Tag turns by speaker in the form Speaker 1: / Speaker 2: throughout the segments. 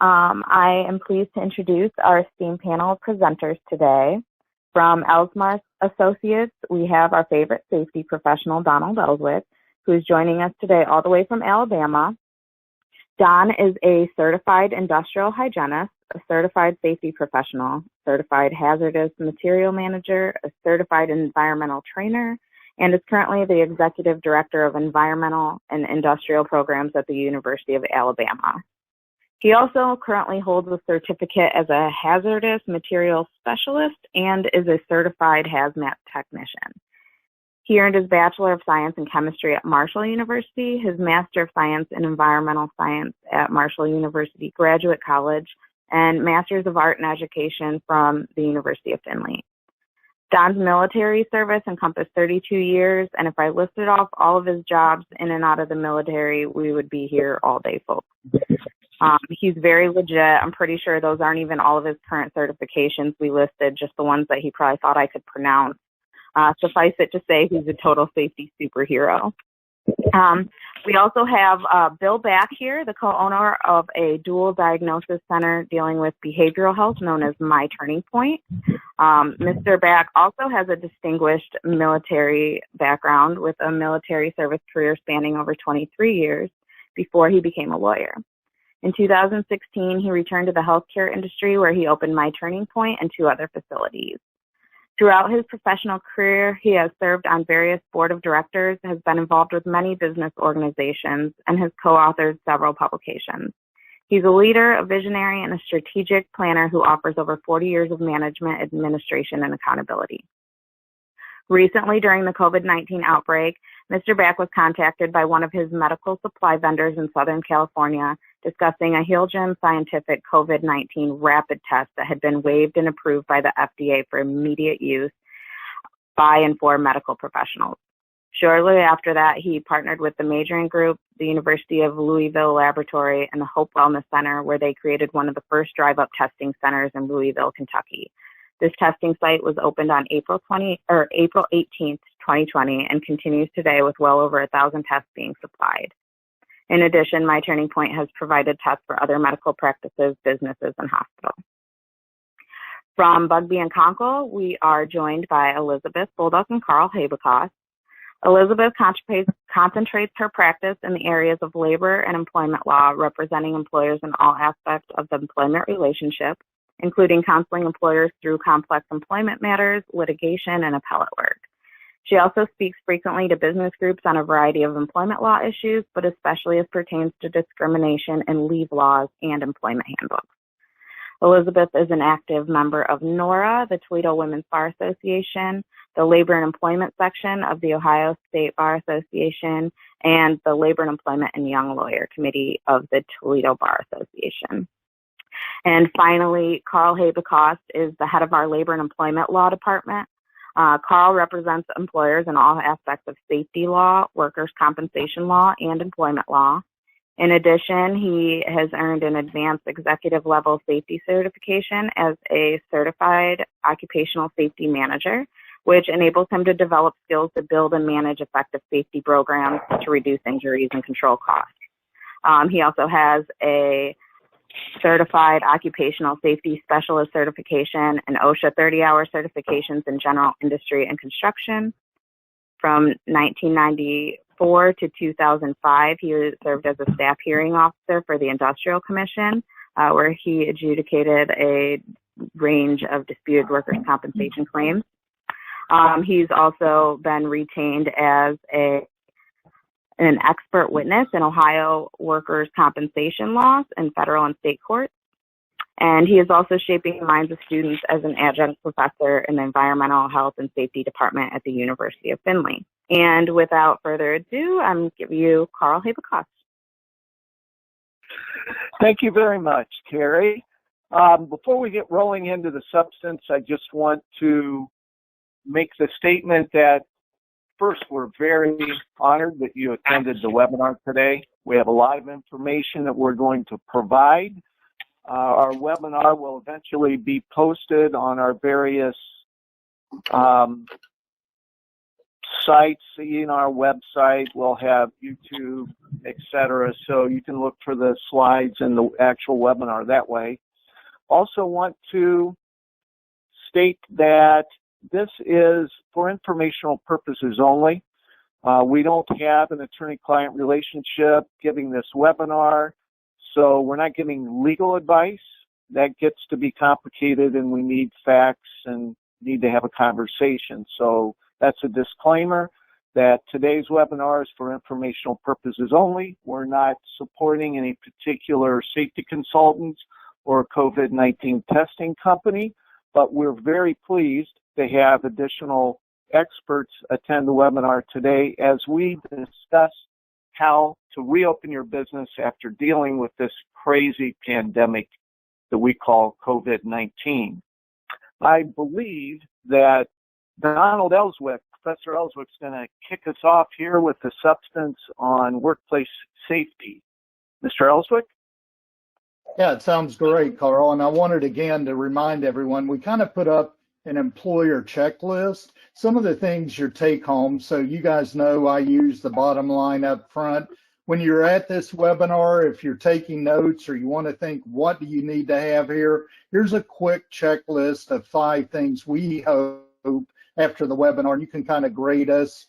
Speaker 1: I am pleased to introduce our esteemed panel of presenters today. From Elsmart Associates, we have our favorite safety professional, Donald Elswick, who is joining us today all the way from Alabama. Don is a certified industrial hygienist, a certified safety professional, certified hazardous material manager, a certified environmental trainer, and is currently the executive director of environmental and industrial programs at the University of Alabama. He also currently holds a certificate as a hazardous materials specialist and is a certified hazmat technician. He earned his Bachelor of Science in Chemistry at Marshall University, his Master of Science in Environmental Science at Marshall University Graduate College, and Masters of Art in Education from the University of Findlay. Don's military service encompassed 32 years, and if I listed off all of his jobs in and out of the military, we would be here all day, folks. He's very legit. I'm pretty sure those aren't even all of his current certifications we listed, just the ones that he probably thought I could pronounce. Suffice it to say, he's a total safety superhero. We also have Bill Back here, the co-owner of a dual diagnosis center dealing with behavioral health known as My Turning Point. Mr. Back also has a distinguished military background with a military service career spanning over 23 years before he became a lawyer. In 2016, he returned to the healthcare industry where he opened My Turning Point and 2 other facilities. Throughout his professional career, he has served on various board of directors, has been involved with many business organizations, and has co-authored several publications. He's a leader, a visionary, and a strategic planner who offers over 40 years of management, administration, and accountability. Recently, during the COVID-19 outbreak, Mr. Back was contacted by one of his medical supply vendors in Southern California discussing a Hilgem Scientific COVID-19 rapid test that had been waived and approved by the FDA for immediate use by and for medical professionals. Shortly after that, he partnered with the Majoring Group, the University of Louisville Laboratory, and the Hope Wellness Center, where they created one of the first drive-up testing centers in Louisville, Kentucky. This testing site was opened on April 18th, 2020, and continues today with well over 1,000 tests being supplied. In addition, My Turning Point has provided tests for other medical practices, businesses, and hospitals. From Bugbee Conkle, we are joined by Elizabeth Bolduc and Carl Habekost. Elizabeth concentrates her practice in the areas of labor and employment law, representing employers in all aspects of the employment relationship, including counseling employers through complex employment matters, litigation, and appellate work. She also speaks frequently to business groups on a variety of employment law issues, but especially as pertains to discrimination and leave laws and employment handbooks. Elizabeth is an active member of NORA, the Toledo Women's Bar Association, the Labor and Employment section of the Ohio State Bar Association, and the Labor and Employment and Young Lawyer Committee of the Toledo Bar Association. And finally, Carl Habekost is the head of our Labor and Employment Law Department. Carl represents employers in all aspects of safety law, workers' compensation law, and employment law. In addition, he has earned an advanced executive level safety certification as a certified occupational safety manager, which enables him to develop skills to build and manage effective safety programs to reduce injuries and control costs. He also has a certified occupational safety specialist certification and OSHA 30-hour certifications in general industry and construction. From 1994 to 2005, he served as a staff hearing officer for the Industrial Commission, where he adjudicated a range of disputed workers' compensation claims. He's also been retained as an expert witness in Ohio workers' compensation laws in federal and state courts. And he is also shaping the minds of students as an adjunct professor in the Environmental Health and Safety Department at the University of Findlay. And without further ado, I'm going to give you Carl Habekost.
Speaker 2: Thank you very much, Terry. Before we get rolling into the substance, I just want to make the statement that first, we're very honored that you attended the webinar today. We have a lot of information that we're going to provide. Our webinar will eventually be posted on our various sites in our website. We'll have YouTube, etc. So you can look for the slides and the actual webinar that way. Also want to state that this is for informational purposes only. We don't have an attorney-client relationship giving this webinar, so we're not giving legal advice. That gets to be complicated, and we need facts and need to have a conversation. So that's a disclaimer that today's webinar is for informational purposes only. We're not supporting any particular safety consultants or COVID-19 testing company, but we're very pleased to have additional experts attend the webinar today as we discuss how to reopen your business after dealing with this crazy pandemic that we call COVID-19. I believe that Donald Elswick, Professor Elswick's going to kick us off here with the substance on workplace safety. Mr. Elswick?
Speaker 3: Yeah, it sounds great, Carl. And I wanted again to remind everyone, we kind of put up an employer checklist, some of the things your take home. So you guys know I use the bottom line up front. When you're at this webinar, if you're taking notes or you want to think, what do you need to have here? Here's a quick checklist of 5 things we hope after the webinar. You can kind of grade us.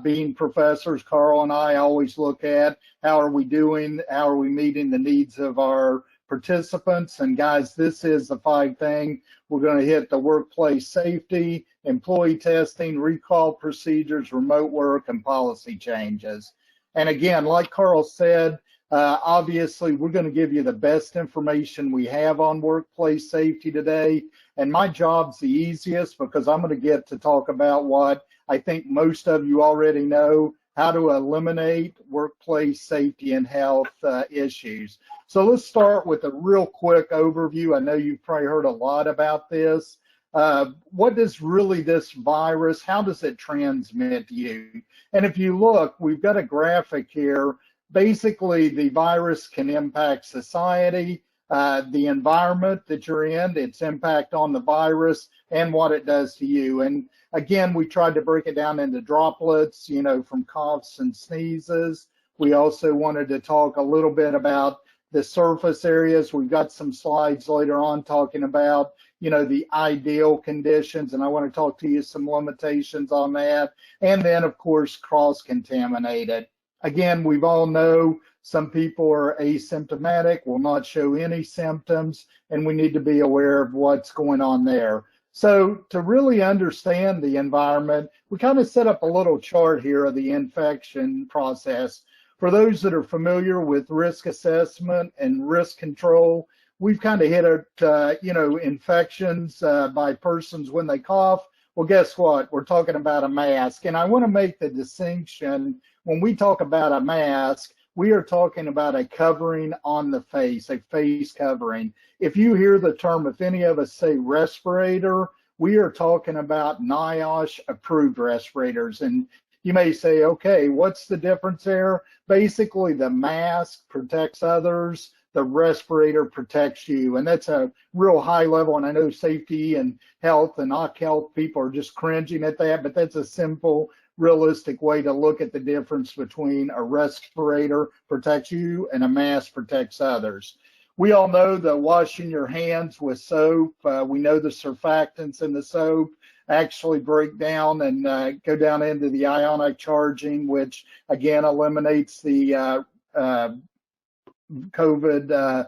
Speaker 3: Being professors, Carl and I always look at how are we doing? How are we meeting the needs of our participants? And guys, this is the 5 thing. We're going to hit the workplace safety, employee testing, recall procedures, remote work, and policy changes. And again, like Carl said, obviously we're going to give you the best information we have on workplace safety today. And my job's the easiest because I'm going to get to talk about what I think most of you already know, how to eliminate workplace safety and health issues. So let's start with a real quick overview. I know you've probably heard a lot about this. What is really this virus? How does it transmit to you? And if you look, we've got a graphic here. Basically, the virus can impact society, the environment that you're in, its impact on the virus, and what it does to you. And again, we tried to break it down into droplets, you know, from coughs and sneezes. We also wanted to talk a little bit about the surface areas. We've got some slides later on talking about, you know, the ideal conditions, and I want to talk to you some limitations on that. And then, of course, cross-contaminated. Again, we all know some people are asymptomatic, will not show any symptoms, and we need to be aware of what's going on there. So to really understand the environment, we kind of set up a little chart here of the infection process. For those that are familiar with risk assessment and risk control, we've kind of hit at, you know, infections by persons when they cough. Well, guess what? We're talking about a mask. And I want to make the distinction, when we talk about a mask, we are talking about a covering on the face, a face covering. If you hear the term, if any of us say respirator, we are talking about NIOSH approved respirators. And you may say, okay, what's the difference there? Basically, the mask protects others, the respirator protects you. And that's a real high level. And I know safety and health and OC health people are just cringing at that, but that's a simple, realistic way to look at the difference between a respirator protects you and a mask protects others. We all know that washing your hands with soap, we know the surfactants in the soap actually break down and go down into the ionic charging, which again eliminates the COVID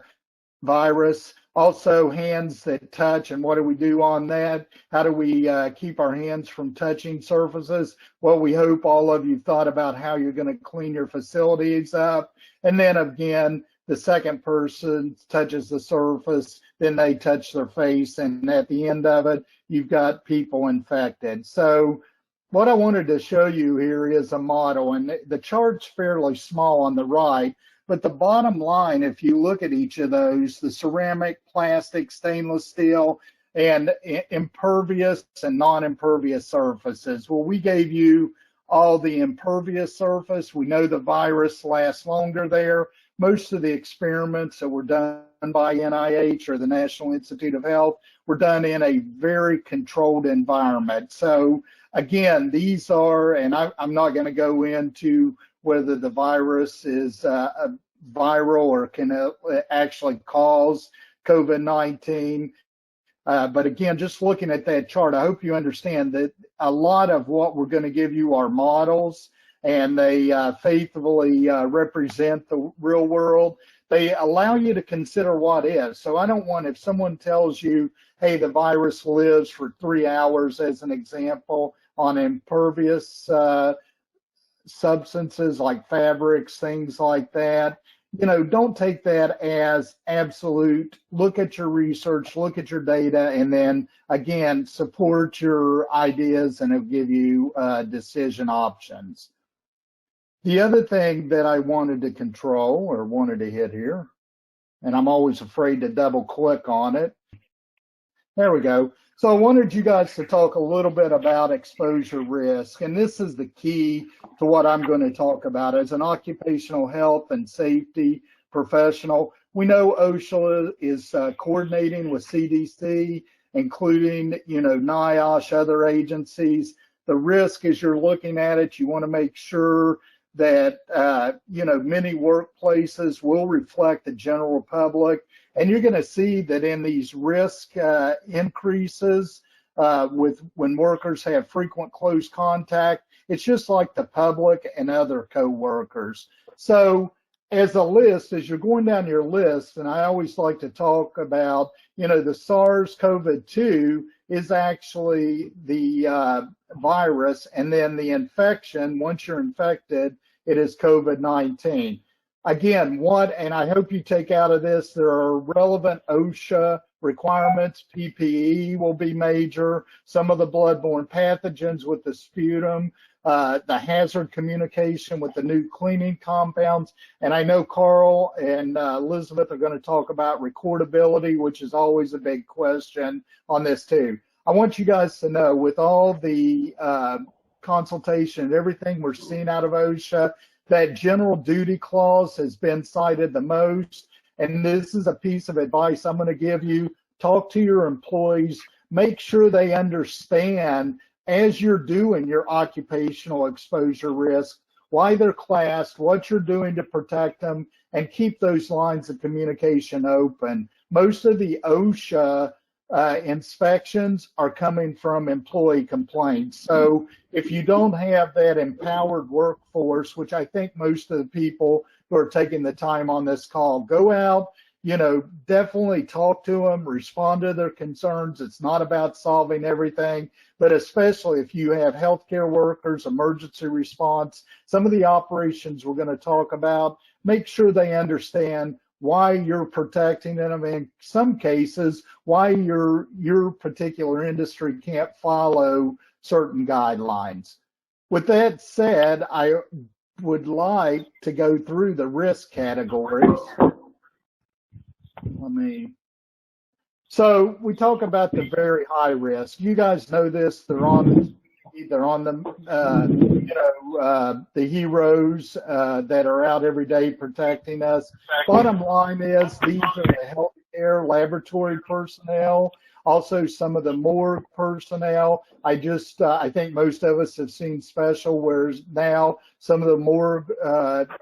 Speaker 3: virus. Also, hands that touch, and what do we do on that? How do we keep our hands from touching surfaces? Well, we hope all of you thought about how you're going to clean your facilities up. And then again, the second person touches the surface, then they touch their face, and at the end of it, you've got people infected. So what I wanted to show you here is a model, and the chart's fairly small on the right, but the bottom line, if you look at each of those, the ceramic, plastic, stainless steel, and impervious and non-impervious surfaces. Well, we gave you all the impervious surface. We know the virus lasts longer there. Most of the experiments that were done by NIH or the National Institute of Health were done in a very controlled environment. So again, these are, and I'm not going to go into whether the virus is viral or can actually cause COVID-19. But again, just looking at that chart, I hope you understand that a lot of what we're going to give you are models, and they faithfully represent the real world. They allow you to consider what is. So I don't want, if someone tells you, hey, the virus lives for 3 hours, as an example, on impervious substances like fabrics, things like that, you know, don't take that as absolute. Look at your research, look at your data, and then, again, support your ideas, and it'll give you decision options. The other thing that I wanted to control, or wanted to hit here, and I'm always afraid to double click on it. There we go. So I wanted you guys to talk a little bit about exposure risk, and this is the key to what I'm going to talk about. As an occupational health and safety professional, we know OSHA is coordinating with CDC, including, you know, NIOSH, other agencies. The risk, as you're looking at it, you want to make sure that, you know, many workplaces will reflect the general public. And you're going to see that in these risk increases when workers have frequent close contact, it's just like the public and other co-workers. So as a list, as you're going down your list, and I always like to talk about, you know, the SARS-CoV-2 is actually the virus, and then the infection, once you're infected, it is COVID-19. Again, and I hope you take out of this, there are relevant OSHA requirements. PPE will be major. Some of the bloodborne pathogens with the sputum, the hazard communication with the new cleaning compounds. And I know Carl and Elizabeth are going to talk about recordability, which is always a big question on this too. I want you guys to know, with all the consultation and everything we're seeing out of OSHA, that general duty clause has been cited the most. And this is a piece of advice I'm going to give you. Talk to your employees. Make sure they understand, as you're doing your occupational exposure risk, why they're classed, what you're doing to protect them, and keep those lines of communication open. Most of the OSHA inspections are coming from employee complaints. So if you don't have that empowered workforce, which I think most of the people who are taking the time on this call, go out, you know, definitely talk to them, respond to their concerns. It's not about solving everything, but especially if you have healthcare workers, emergency response, some of the operations we're going to talk about, make sure they understand why you're protecting them, in some cases, why your particular industry can't follow certain guidelines. With that said, I would like to go through the risk categories. So we talk about the very high risk. You guys know this. They're on the heroes that are out every day protecting us. Bottom line is, these are the healthcare laboratory personnel, also some of the morgue personnel. I think most of us have seen special, whereas now some of the morgue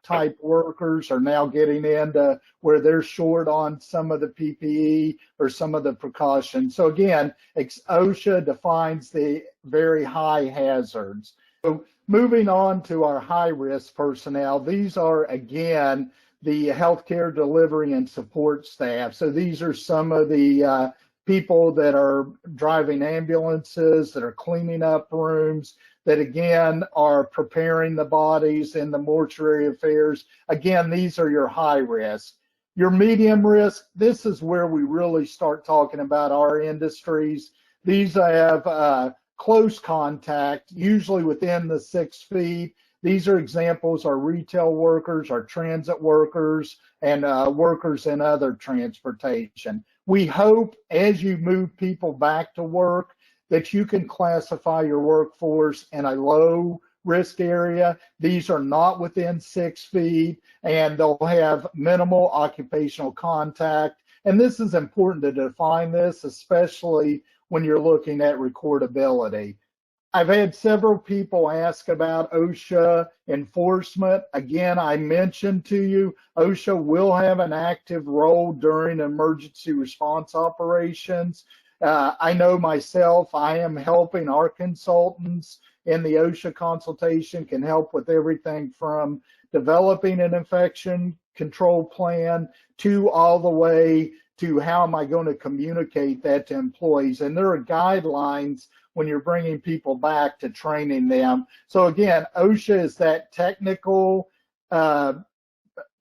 Speaker 3: type workers are now getting into where they're short on some of the PPE or some of the precautions. So again, OSHA defines the very high hazards. So moving on to our high-risk personnel, these are, again, the healthcare delivery and support staff. So these are some of the people that are driving ambulances, that are cleaning up rooms, that, again, are preparing the bodies in the mortuary affairs. Again, these are your high risk. Your medium risk, this is where we really start talking about our industries. These have close contact, usually within the 6 feet. These are examples: our retail workers, our transit workers, and workers in other transportation. We hope, as you move people back to work, that you can classify your workforce in a low risk area. These are not within 6 feet, and they'll have minimal occupational contact. And this is important to define this, especially when you're looking at recordability. I've had several people ask about OSHA enforcement. Again, I mentioned to you, OSHA will have an active role during emergency response operations. I know myself, I am helping our consultants in the OSHA consultation, can help with everything from developing an infection control plan to all the way to how am I going to communicate that to employees. And there are guidelines when you're bringing people back to training them. So again, OSHA is that technical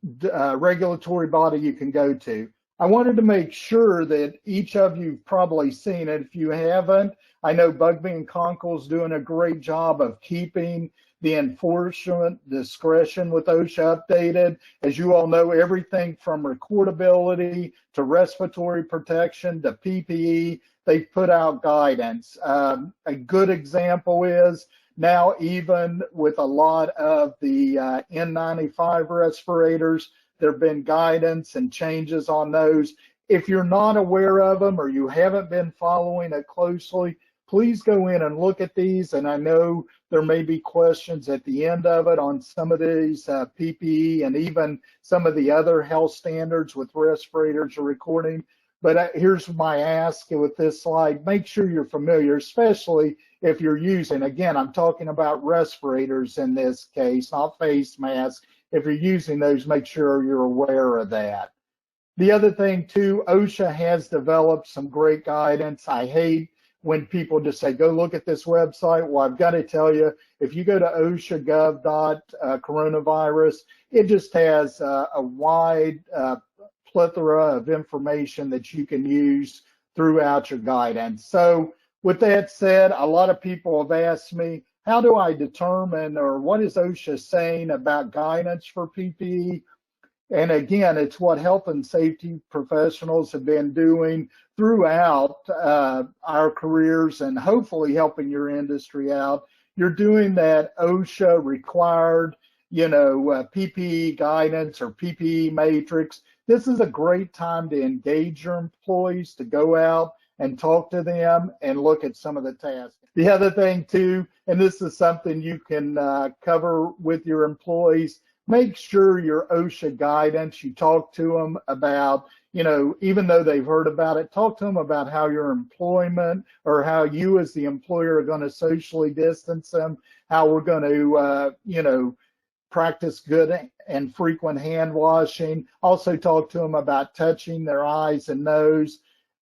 Speaker 3: regulatory body you can go to. I wanted to make sure that each of you've probably seen it. If you haven't, I know Bugbee Conkle is doing a great job of keeping the enforcement discretion with OSHA updated. As you all know, everything from recordability to respiratory protection to PPE, they've put out guidance. A good example is now, even with a lot of the N95 respirators, there have been guidance and changes on those. If you're not aware of them or you haven't been following it closely, please go in and look at these. And I know there may be questions at the end of it on some of these PPE and even some of the other health standards with respirators or recording. But here's my ask with this slide. Make sure you're familiar, especially if you're using, again, I'm talking about respirators in this case, not face masks. If you're using those, make sure you're aware of that. The other thing too, OSHA has developed some great guidance. I hate when people just say, go look at this website. Well, I've got to tell you, if you go to OSHA.gov.coronavirus, it just has a wide plethora of information that you can use throughout your guidance. So with that said, a lot of people have asked me, how do I determine, or what is OSHA saying about guidance for PPE? And again, it's what health and safety professionals have been doing throughout our careers and hopefully helping your industry out. You're doing that OSHA required, PPE guidance or PPE matrix. This is a great time to engage your employees, to go out and talk to them and look at some of the tasks. The other thing too, and this is something you can cover with your employees, make sure your OSHA guidance, you talk to them about, even though they've heard about it, talk to them about how your employment or how you as the employer are going to socially distance them, how we're going to, practice good and frequent hand washing. Also talk to them about touching their eyes and nose.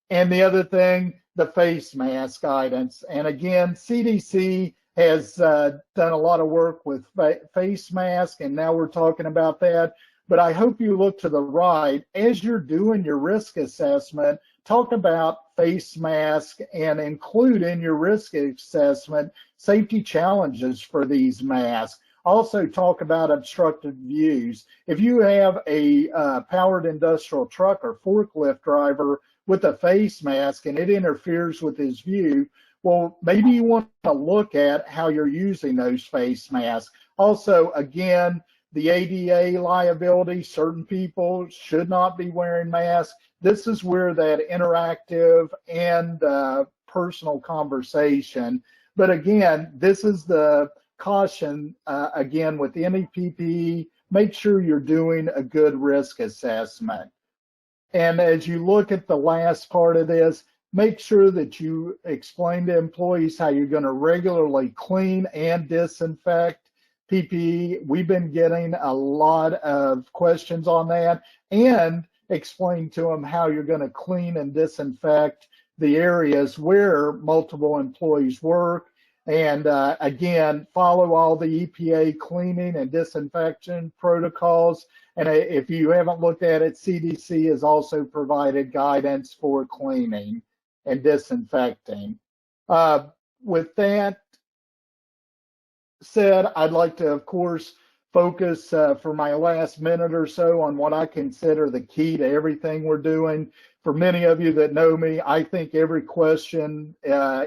Speaker 3: And the other thing, the face mask guidance. And again, CDC has done a lot of work with face mask, and now we're talking about that. But I hope you look to the right. As you're doing your risk assessment, talk about face mask and include in your risk assessment safety challenges for these masks. Also talk about obstructed views. If you have a powered industrial truck or forklift driver with a face mask and it interferes with his view, well, maybe you want to look at how you're using those face masks. Also, again, the ADA liability, certain people should not be wearing masks. This is where that interactive and personal conversation. But again, this is the caution, again, with any PPE, make sure you're doing a good risk assessment. And as you look at the last part of this, make sure that you explain to employees how you're going to regularly clean and disinfect PPE. We've been getting a lot of questions on that, and explain to them how you're going to clean and disinfect the areas where multiple employees work. And again, follow all the EPA cleaning and disinfection protocols. And if you haven't looked at it, CDC has also provided guidance for cleaning and disinfecting. With that said, I'd like to, of course, focus for my last minute or so on what I consider the key to everything we're doing. For many of you that know me, I think every question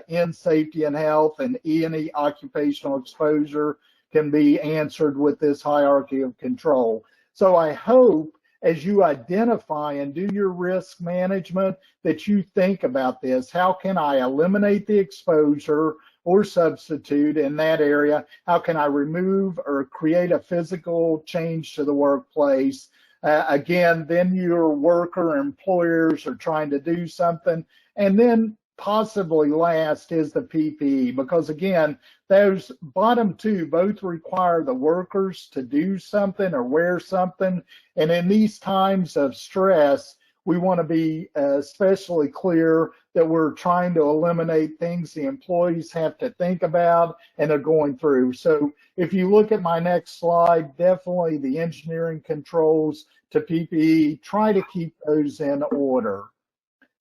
Speaker 3: in safety and health and any occupational exposure can be answered with this hierarchy of control. So I hope as you identify and do your risk management that you think about this. How can I eliminate the exposure? or substitute in that area? How can I remove or create a physical change to the workplace? Again, then your worker employers are trying to do something. And then possibly last is the PPE, because again, those bottom two both require the workers to do something or wear something. And in these times of stress, we want to be especially clear that we're trying to eliminate things the employees have to think about and are going through. So if you look at my next slide, definitely the engineering controls to PPE, try to keep those in order.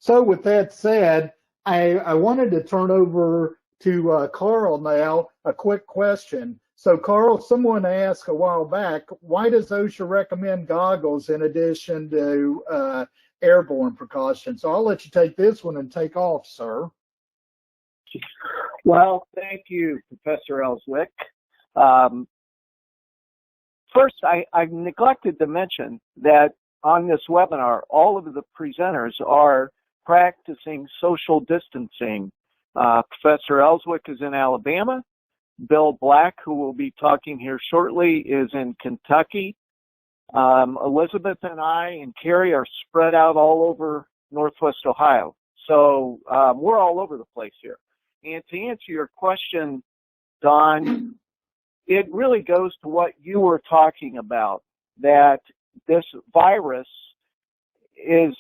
Speaker 3: So with that said, I wanted to turn over to Carl now, a quick question. So Carl, someone asked a while back, why does OSHA recommend goggles in addition to airborne precautions? So I'll let you take this one and take off, sir.
Speaker 2: Well, thank you, Professor Elswick. First, I've neglected to mention that on this webinar, all of the presenters are practicing social distancing. Professor Elswick is in Alabama. Bill Black, who will be talking here shortly, is in Kentucky. Elizabeth and I and Carrie are spread out all over Northwest Ohio. So we're all over the place here. And to answer your question, Don, it really goes to what you were talking about, that this virus is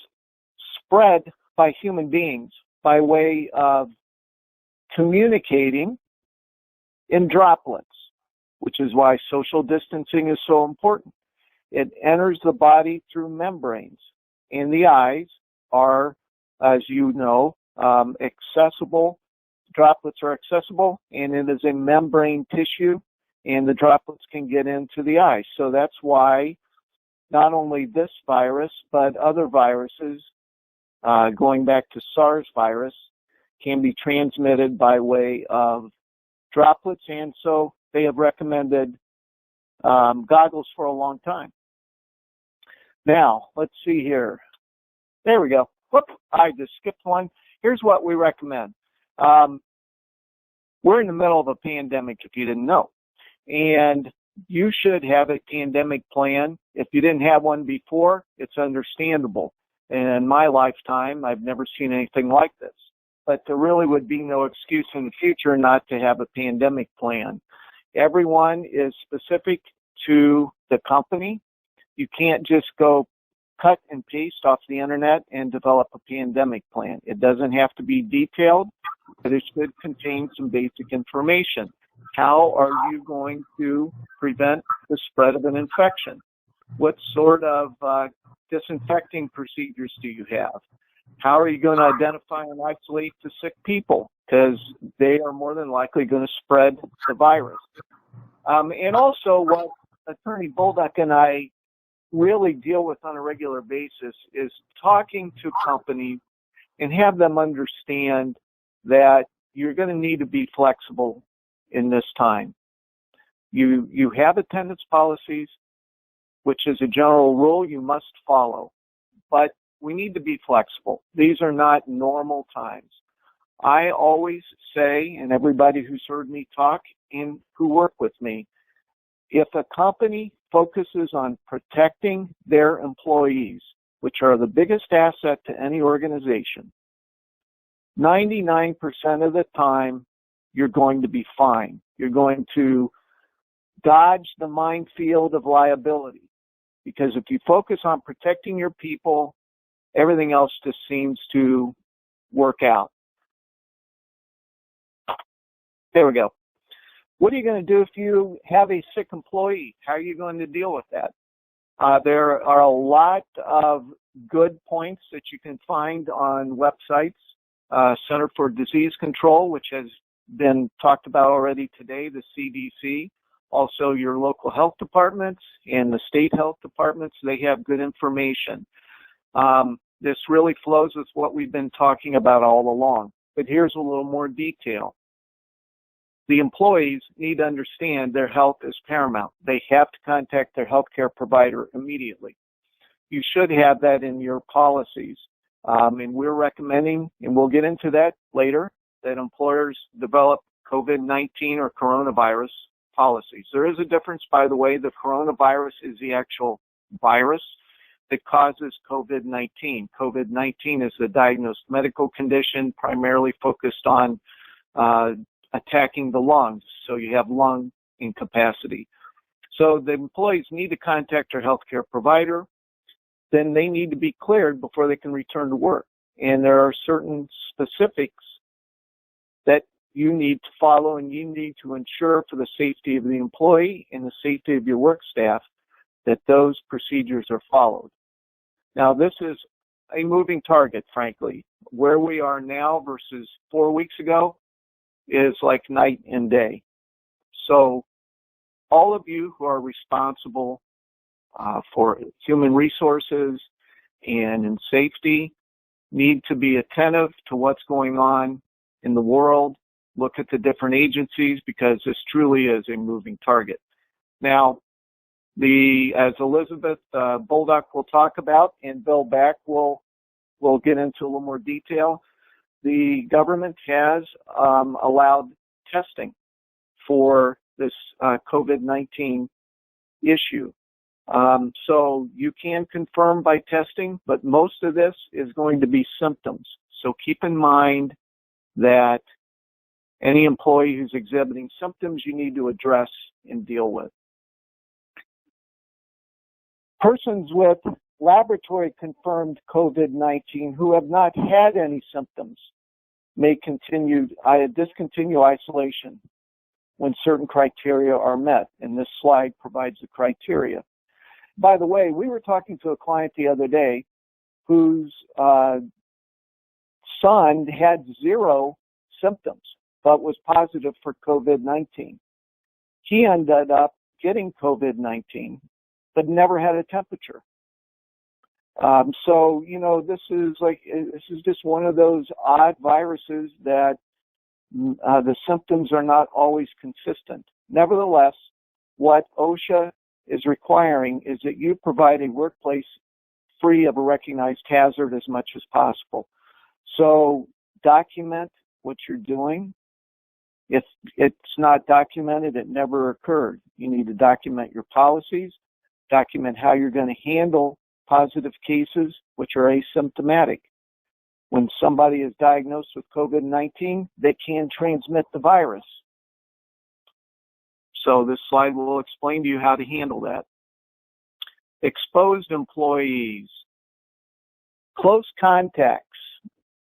Speaker 2: spread by human beings by way of communicating in droplets, which is why social distancing is so important. It enters the body through membranes, and the eyes are, as you know, accessible. Droplets are accessible, and it is a membrane tissue, and the droplets can get into the eye. So that's why not only this virus, but other viruses, going back to SARS virus, can be transmitted by way of droplets, and so they have recommended goggles for a long time. Now, let's see here. There we go. Whoop, I just skipped one. Here's what we recommend. We're in the middle of a pandemic, if you didn't know, and you should have a pandemic plan. If you didn't have one before, it's understandable. In my lifetime, I've never seen anything like this. But there really would be no excuse in the future not to have a pandemic plan. Everyone is specific to the company. You can't just go cut and paste off the internet and develop a pandemic plan. It doesn't have to be detailed, but it should contain some basic information. How are you going to prevent the spread of an infection? What sort of disinfecting procedures do you have? How are you going to identify and isolate the sick people? Because they are more than likely going to spread the virus. And also what Attorney Bolduc and I really deal with on a regular basis is talking to companies and have them understand that you're going to need to be flexible in this time. You have attendance policies, which is a general rule you must follow, but we need to be flexible. These are not normal times. I always say, and everybody who's heard me talk and who work with me, if a company focuses on protecting their employees, which are the biggest asset to any organization, 99% of the time, you're going to be fine. You're going to dodge the minefield of liability. Because if you focus on protecting your people, everything else just seems to work out. There we go. What are you going to do if you have a sick employee? How are you going to deal with that? There are a lot of good points that you can find on websites. Center for Disease Control, which has been talked about already today, the CDC. Also, your local health departments and the state health departments, they have good information. This really flows with what we've been talking about all along. But here's a little more detail. The employees need to understand their health is paramount. They have to contact their healthcare provider immediately. You should have that in your policies. And we're recommending, and we'll get into that later, that employers develop COVID-19 or coronavirus policies. There is a difference, by the way. The coronavirus is the actual virus that causes COVID-19. COVID-19 is a diagnosed medical condition primarily focused on attacking the lungs, so you have lung incapacity. So the employees need to contact their healthcare provider. Then they need to be cleared before they can return to work. And there are certain specifics that you need to follow, and you need to ensure for the safety of the employee and the safety of your work staff that those procedures are followed. Now, this is a moving target, frankly. Where we are now versus 4 weeks ago is like night and day. So all of you who are responsible for human resources and in safety need to be attentive to what's going on in the world. Look at the different agencies, because this truly is a moving target. Now, as Elizabeth Bolduc will talk about, and Bill Back will get into a little more detail, the government has allowed testing for this COVID-19 issue. So you can confirm by testing, but most of this is going to be symptoms. So keep in mind that any employee who's exhibiting symptoms you need to address and deal with. Persons with laboratory confirmed COVID-19 who have not had any symptoms may discontinue isolation when certain criteria are met, and this slide provides the criteria. By the way, we were talking to a client the other day whose son had 0 symptoms but was positive for COVID-19. He ended up getting COVID-19 but never had a temperature. So, you know, this is just one of those odd viruses that the symptoms are not always consistent. Nevertheless, what OSHA is requiring is that you provide a workplace free of a recognized hazard as much as possible. So document what you're doing. If it's not documented, it never occurred. You need to document your policies, document how you're going to handle positive cases which are asymptomatic. When somebody is diagnosed with COVID-19, they can transmit the virus. So this slide will explain to you how to handle that. Exposed employees. Close contacts.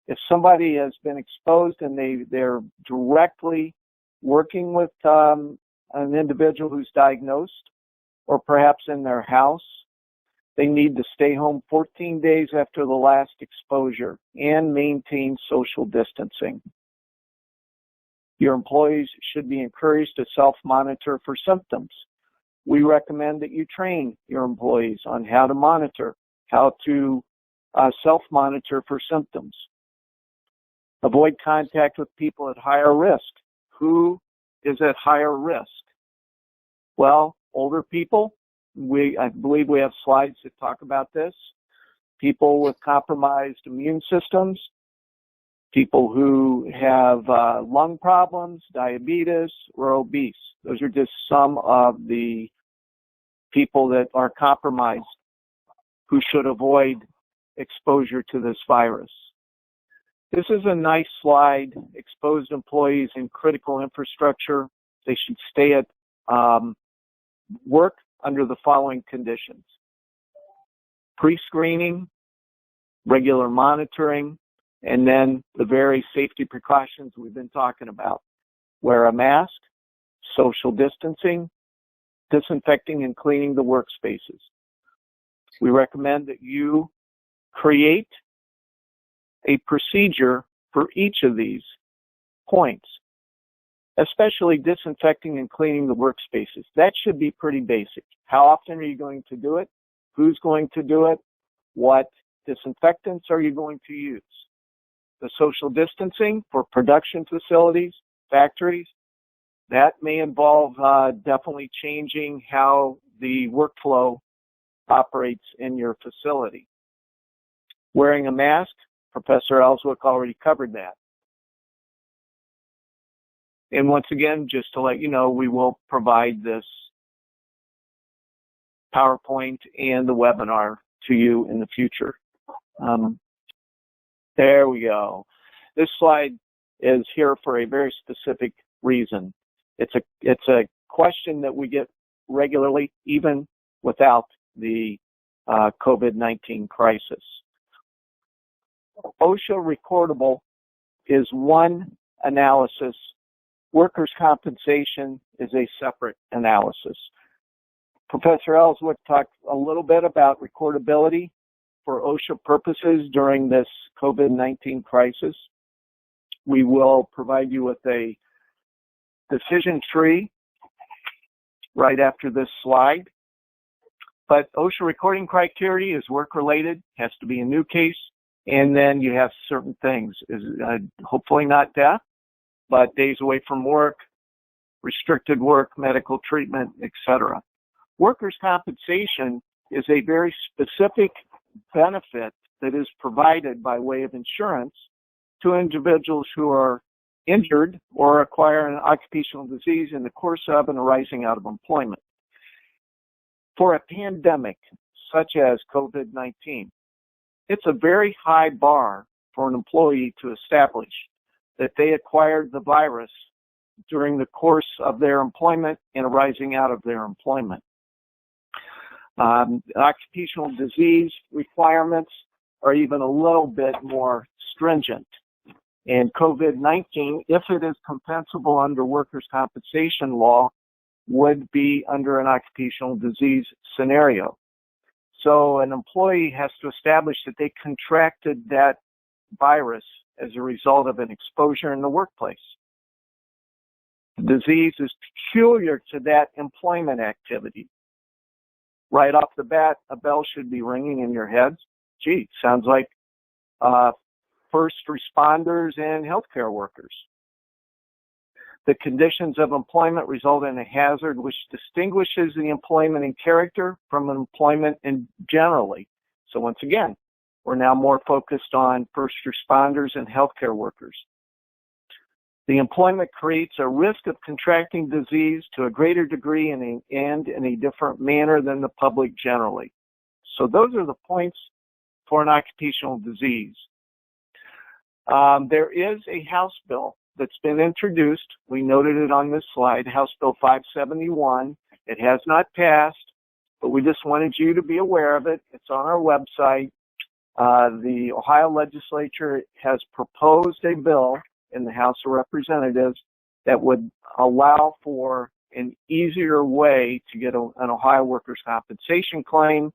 Speaker 2: If somebody has been exposed and they're directly working with an individual who's diagnosed, or perhaps in their house, they need to stay home 14 days after the last exposure and maintain social distancing. Your employees should be encouraged to self-monitor for symptoms. We recommend that you train your employees on how to monitor, how to self-monitor for symptoms. Avoid contact with people at higher risk. Who is at higher risk? Well, older people. I believe we have slides that talk about this. People with compromised immune systems, people who have lung problems, diabetes, or obese. Those are just some of the people that are compromised who should avoid exposure to this virus. This is a nice slide. Exposed employees in critical infrastructure. They should stay at work under the following conditions: pre-screening, regular monitoring, and then the very safety precautions we've been talking about. Wear a mask, social distancing, disinfecting and cleaning the workspaces. We recommend that you create a procedure for each of these points, especially disinfecting and cleaning the workspaces. That should be pretty basic. How often are you going to do it? Who's going to do it? What disinfectants are you going to use? The social distancing for production facilities, factories, that may involve definitely changing how the workflow operates in your facility. Wearing a mask, Professor Elswick already covered that. And once again, just to let you know, we will provide this PowerPoint and the webinar to you in the future. There we go. This slide is here for a very specific reason. It's a question that we get regularly, even without the COVID-19 crisis. OSHA recordable is one analysis. Workers' compensation is a separate analysis. Professor Elswick talked a little bit about recordability for OSHA purposes during this COVID-19 crisis. We will provide you with a decision tree right after this slide. But OSHA recording criteria is work-related, has to be a new case, and then you have certain things, hopefully not death, but days away from work, restricted work, medical treatment, etc. Workers' compensation is a very specific benefit that is provided by way of insurance to individuals who are injured or acquire an occupational disease in the course of and arising out of employment. For a pandemic such as COVID-19, it's a very high bar for an employee to establish that they acquired the virus during the course of their employment and arising out of their employment. Occupational disease requirements are even a little bit more stringent. And COVID-19, if it is compensable under workers' compensation law, would be under an occupational disease scenario. So an employee has to establish that they contracted that virus as a result of an exposure in the workplace. The disease is peculiar to that employment activity. Right off the bat, a bell should be ringing in your heads. Gee, sounds like first responders and healthcare workers. The conditions of employment result in a hazard which distinguishes the employment in character from employment in generally. So once again, we're now more focused on first responders and healthcare workers. The employment creates a risk of contracting disease to a greater degree and in a different manner than the public generally. So those are the points for an occupational disease. There is a House bill that's been introduced. We noted it on this slide, House Bill 571. It has not passed, but we just wanted you to be aware of it. It's on our website. The Ohio legislature has proposed a bill in the House of Representatives that would allow for an easier way to get an Ohio workers' compensation claim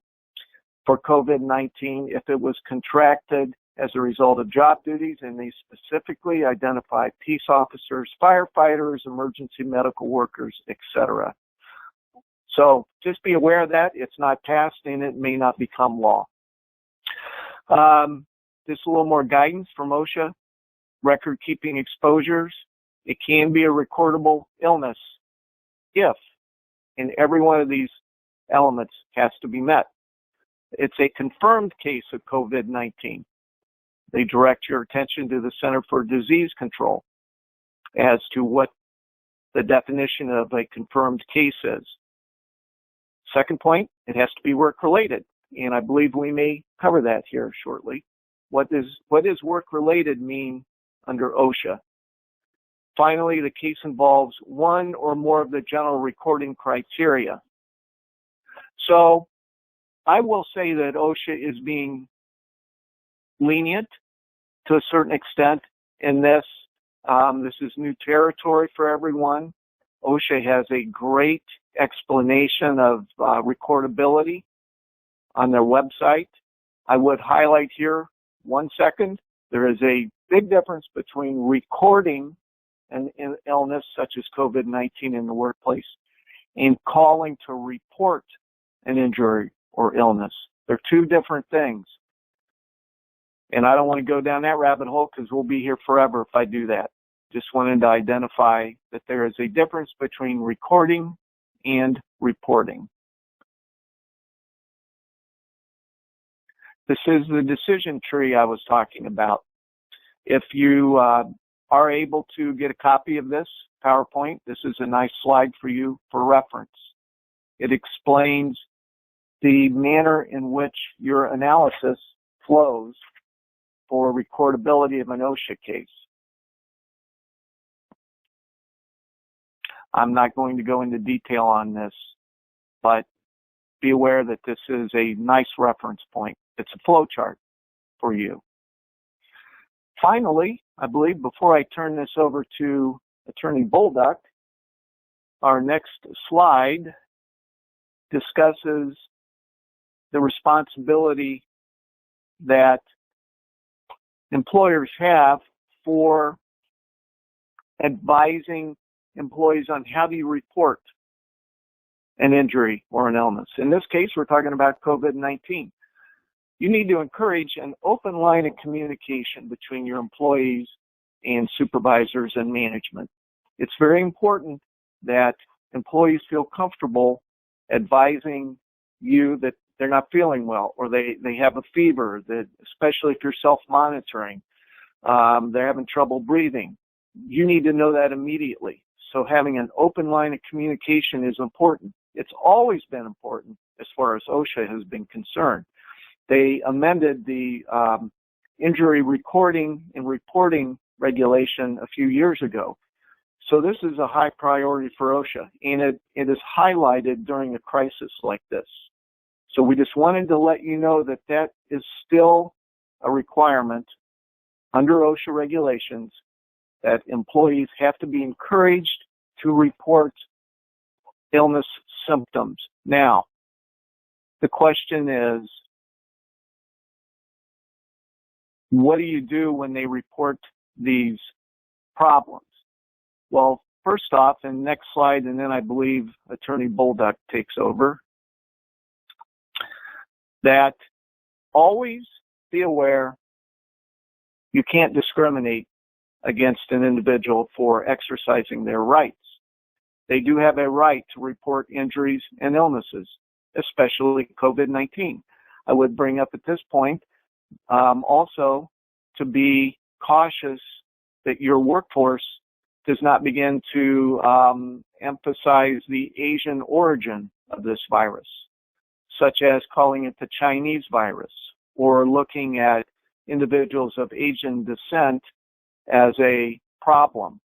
Speaker 2: for COVID-19 if it was contracted as a result of job duties, and they specifically identify peace officers, firefighters, emergency medical workers, etc. So just be aware of that. It's not passed and it may not become law. Just a little more guidance from OSHA. Record-keeping exposures. It can be a recordable illness if, and every one of these elements has to be met. It's a confirmed case of COVID-19. They direct your attention to the Center for Disease Control as to what the definition of a confirmed case is. Second point, it has to be work-related, and I believe we may cover that here shortly. What does work-related mean under OSHA? Finally, the case involves one or more of the general recording criteria. So I will say that OSHA is being lenient to a certain extent in this. This is new territory for everyone. OSHA has a great explanation of recordability on their website. I would highlight here 1 second. There is a big difference between recording an illness such as COVID-19 in the workplace and calling to report an injury or illness. They're two different things. And I don't want to go down that rabbit hole because we'll be here forever if I do that. Just wanted to identify that there is a difference between recording and reporting. This is the decision tree I was talking about. If you are able to get a copy of this PowerPoint, this is a nice slide for you for reference. It explains the manner in which your analysis flows for recordability of an OSHA case. I'm not going to go into detail on this, but be aware that this is a nice reference point. It's a flow chart for you. Finally, I believe before I turn this over to Attorney Bolduc, our next slide discusses the responsibility that employers have for advising employees on how do you report an injury or an illness. In this case, we're talking about COVID-19. You need to encourage an open line of communication between your employees and supervisors and management. It's very important that employees feel comfortable advising you that they're not feeling well, or they have a fever, that especially if you're self-monitoring, they're having trouble breathing. You need to know that immediately. So having an open line of communication is important. It's always been important as far as OSHA has been concerned. They amended the injury recording and reporting regulation a few years ago. So this is a high priority for OSHA, and it is highlighted during a crisis like this. So we just wanted to let you know that that is still a requirement under OSHA regulations, that employees have to be encouraged to report illness symptoms. Now, the question is, what do you do when they report these problems? Well, first off, and next slide, and then I believe Attorney Bolduc takes over, that always be aware you can't discriminate against an individual for exercising their rights. They do have a right to report injuries and illnesses, especially COVID-19. I would bring up at this point also to be cautious that your workforce does not begin to emphasize the Asian origin of this virus, such as calling it the Chinese virus, or looking at individuals of Asian descent as a problem.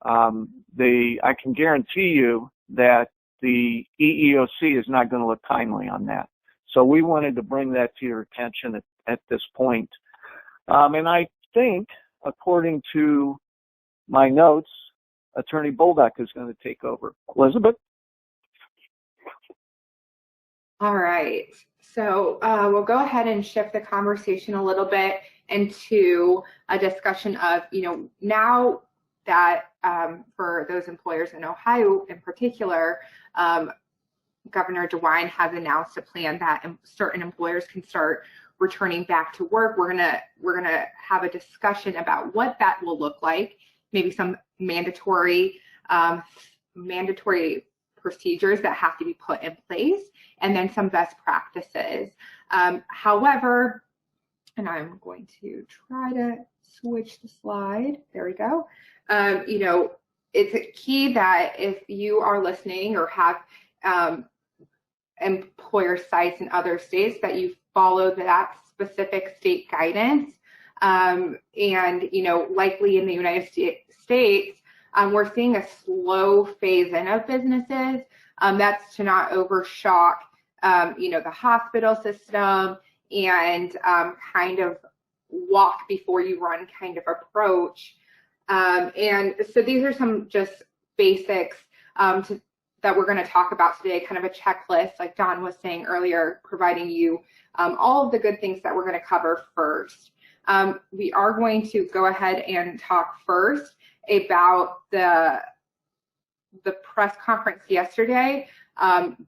Speaker 2: I can guarantee you that the EEOC is not going to look kindly on that. So we wanted to bring that to your attention at this point. And I think, according to my notes, Attorney Bolduc is going to take over. Elizabeth?
Speaker 4: All right. So we'll go ahead and shift the conversation a little bit into a discussion of, now that for those employers in Ohio in particular, Governor DeWine has announced a plan that certain employers can start returning back to work. We're gonna have a discussion about what that will look like, maybe some mandatory procedures that have to be put in place, and then some best practices. However, and I'm going to try to switch the slide. There we go. It's key that if you are listening or have employer sites in other states, that you follow that specific state guidance. Likely in the United States, we're seeing a slow phase in of businesses. That's to not overshock, the hospital system and kind of walk before you run kind of approach. And so these are some just basics that we're going to talk about today, kind of a checklist, like Don was saying earlier, providing you all of the good things that we're going to cover first. We are going to go ahead and talk first about the press conference yesterday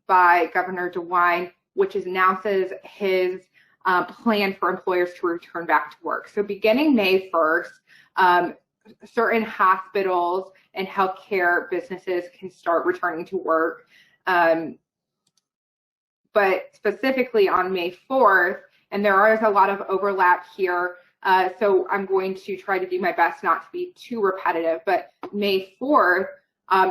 Speaker 4: by Governor DeWine, which announces his plan for employers to return back to work. So beginning May 1st, certain hospitals and healthcare businesses can start returning to work. But specifically on May 4th, and there is a lot of overlap here So I'm going to try to do my best not to be too repetitive. But May 4th,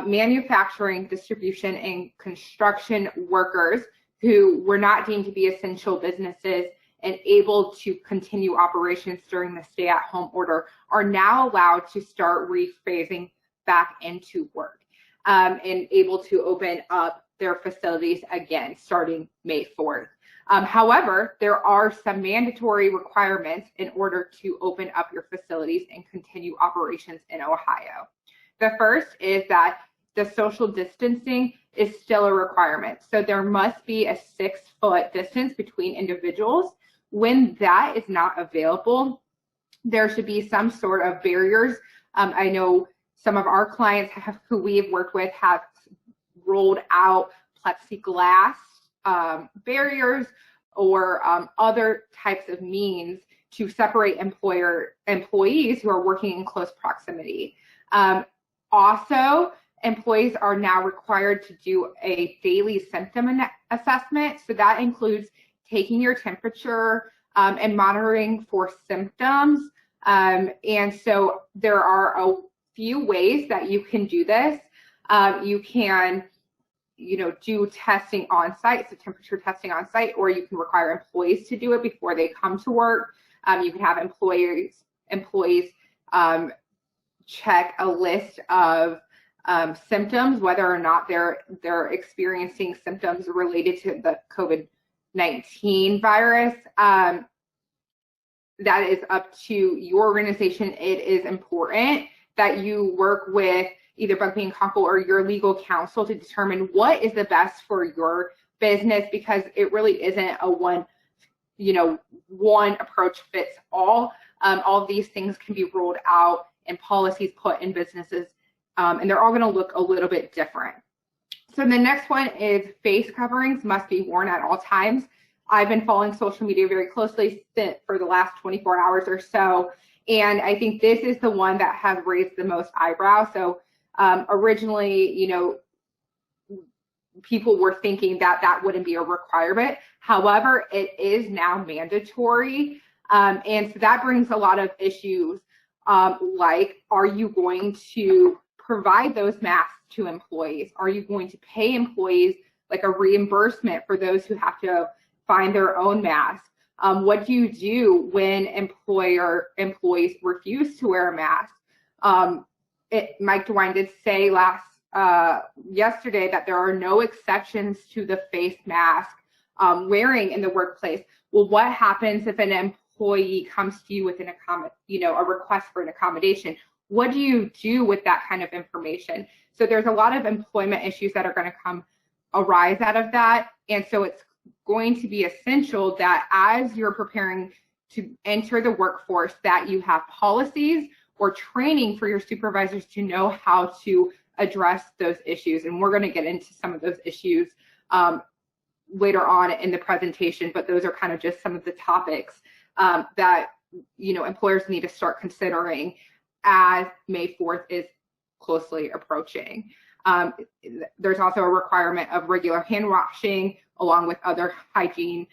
Speaker 4: manufacturing, distribution, and construction workers who were not deemed to be essential businesses and able to continue operations during the stay-at-home order are now allowed to start rephasing back into work and able to open up their facilities again starting May 4th. However, there are some mandatory requirements in order to open up your facilities and continue operations in Ohio. The first is that the social distancing is still a requirement. So there must be a 6-foot distance between individuals. When that is not available, there should be some sort of barriers. I know some of our clients who we have worked with have rolled out plexiglass barriers or other types of means to separate employees who are working in close proximity. Also, employees are now required to do a daily symptom assessment. So that includes taking your temperature and monitoring for symptoms. And so there are a few ways that you can do this. You can, do testing on site, so temperature testing on site, or you can require employees to do it before they come to work. You can have employees check a list of symptoms, whether or not they're experiencing symptoms related to the COVID-19 virus. That is up to your organization. It is important that you work with either Bugbee Conkle or your legal counsel to determine what is the best for your business, because it really isn't a one approach fits all. All of these things can be rolled out and policies put in businesses, and they're all going to look a little bit different. So the next one is face coverings must be worn at all times. I've been following social media very closely for the last 24 hours or so, and I think this is the one that has raised the most eyebrows. So originally, people were thinking that that wouldn't be a requirement. However, it is now mandatory, and so that brings a lot of issues. Like, are you going to provide those masks to employees? Are you going to pay employees like a reimbursement for those who have to find their own mask? What do you do when employees refuse to wear a mask? Mike DeWine did say yesterday that there are no exceptions to the face mask wearing in the workplace. Well, what happens if an employee comes to you with a request for an accommodation? What do you do with that kind of information? So there's a lot of employment issues that are going to arise out of that. And so it's going to be essential that as you're preparing to enter the workforce, that you have policies or training for your supervisors to know how to address those issues. And we're going to get into some of those issues later on in the presentation, but those are kind of just some of the topics that employers need to start considering as May 4th is closely approaching. There's also a requirement of regular hand washing along with other hygiene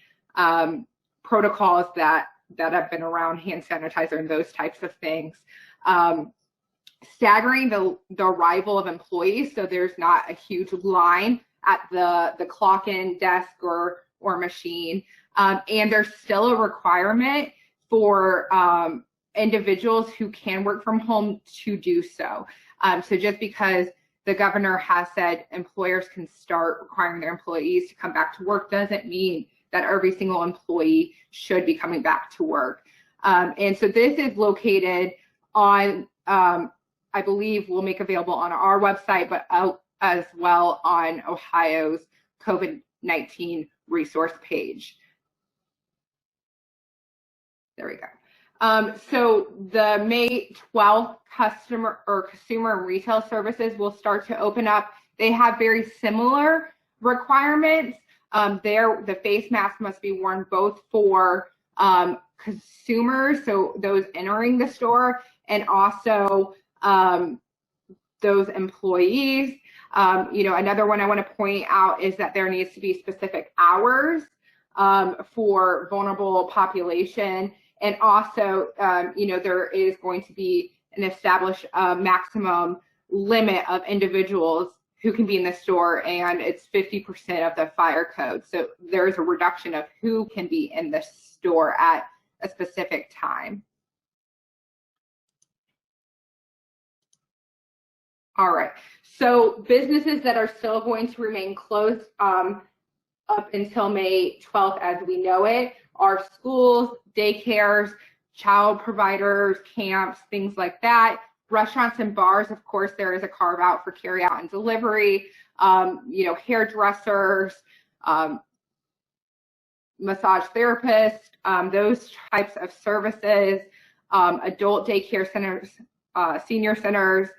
Speaker 4: protocols that have been around, hand sanitizer and those types of things. Staggering the arrival of employees, so there's not a huge line at the clock-in desk or machine. And there's still a requirement for individuals who can work from home to do so. So just because the governor has said employers can start requiring their employees to come back to work doesn't mean that every single employee should be coming back to work. And so this is located on, I believe we'll make available on our website, but as well on Ohio's COVID-19 resource page. There we go. So the May 12th consumer and retail services will start to open up. They have very similar requirements. The face mask must be worn both for consumers, so those entering the store, and also those employees. Another one I want to point out is that there needs to be specific hours for vulnerable population And also, there is going to be an established maximum limit of individuals who can be in the store, and it's 50% of the fire code. So there's a reduction of who can be in the store at a specific time. All right, so businesses that are still going to remain closed up until May 12th as we know it are schools, daycares, child providers, camps, things like that. Restaurants and bars, of course, there is a carve out for carry out and delivery, hairdressers, massage therapists, those types of services, adult daycare centers, senior centers,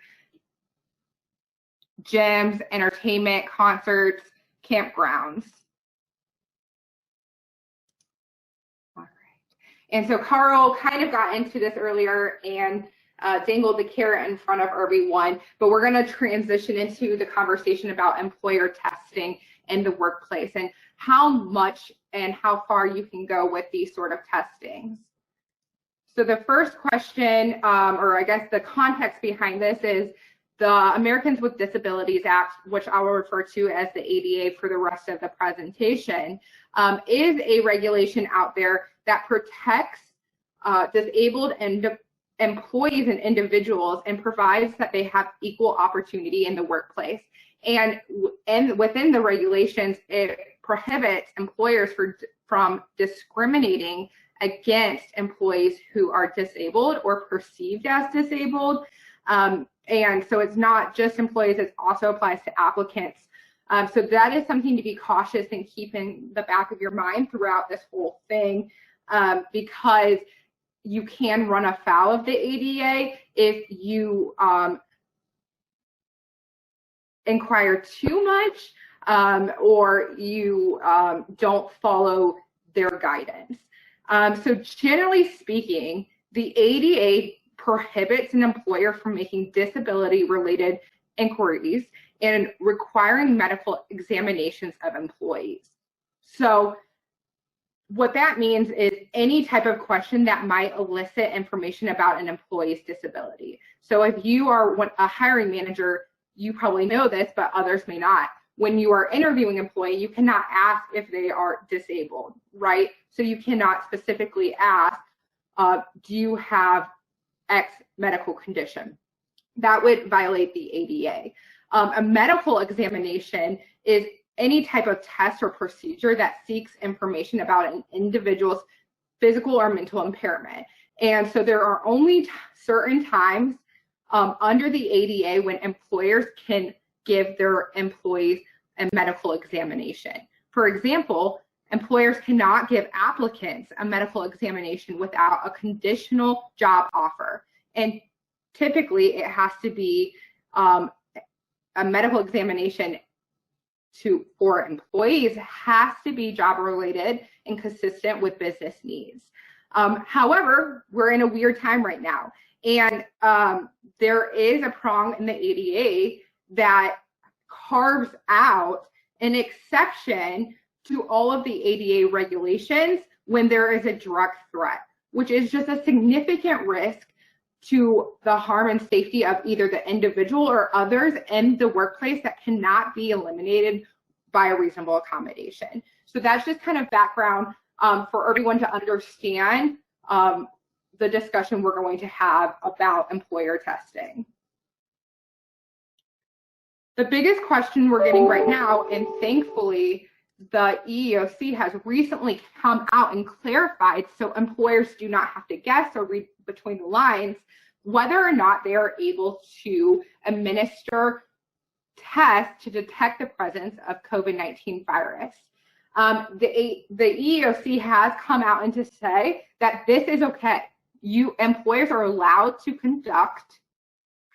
Speaker 4: gyms, entertainment, concerts, campgrounds. All right. And so Carl kind of got into this earlier and dangled the carrot in front of everyone, but we're going to transition into the conversation about employer testing in the workplace and how much and how far you can go with these sort of testings. So the first question, or I guess the context behind this, is the Americans with Disabilities Act, which I will refer to as the ADA for the rest of the presentation, is a regulation out there that protects disabled and employees and individuals and provides that they have equal opportunity in the workplace. And within the regulations, it prohibits employers from discriminating against employees who are disabled or perceived as disabled. And so it's not just employees, it also applies to applicants. So that is something to be cautious and keep in the back of your mind throughout this whole thing, because you can run afoul of the ADA if you inquire too much or you don't follow their guidance. So generally speaking, the ADA prohibits an employer from making disability-related inquiries and requiring medical examinations of employees. So what that means is any type of question that might elicit information about an employee's disability. So if you are a hiring manager, you probably know this, but others may not. When you are interviewing an employee, you cannot ask if they are disabled, right? So you cannot specifically ask, do you have X medical condition? That would violate the ADA. A medical examination is any type of test or procedure that seeks information about an individual's physical or mental impairment. And so there are only certain times under the ADA when employers can give their employees a medical examination. For example, employers cannot give applicants a medical examination without a conditional job offer. And typically it has to be a medical examination for employees has to be job related and consistent with business needs. However, we're in a weird time right now, and there is a prong in the ADA that carves out an exception to all of the ADA regulations when there is a direct threat, which is just a significant risk to the harm and safety of either the individual or others in the workplace that cannot be eliminated by a reasonable accommodation. So that's just kind of background for everyone to understand the discussion we're going to have about employer testing. The biggest question we're getting right now, and thankfully the EEOC has recently come out and clarified so employers do not have to guess or read between the lines, whether or not they are able to administer tests to detect the presence of COVID-19 virus. The EEOC has come out and to say that this is okay. Employers are allowed to conduct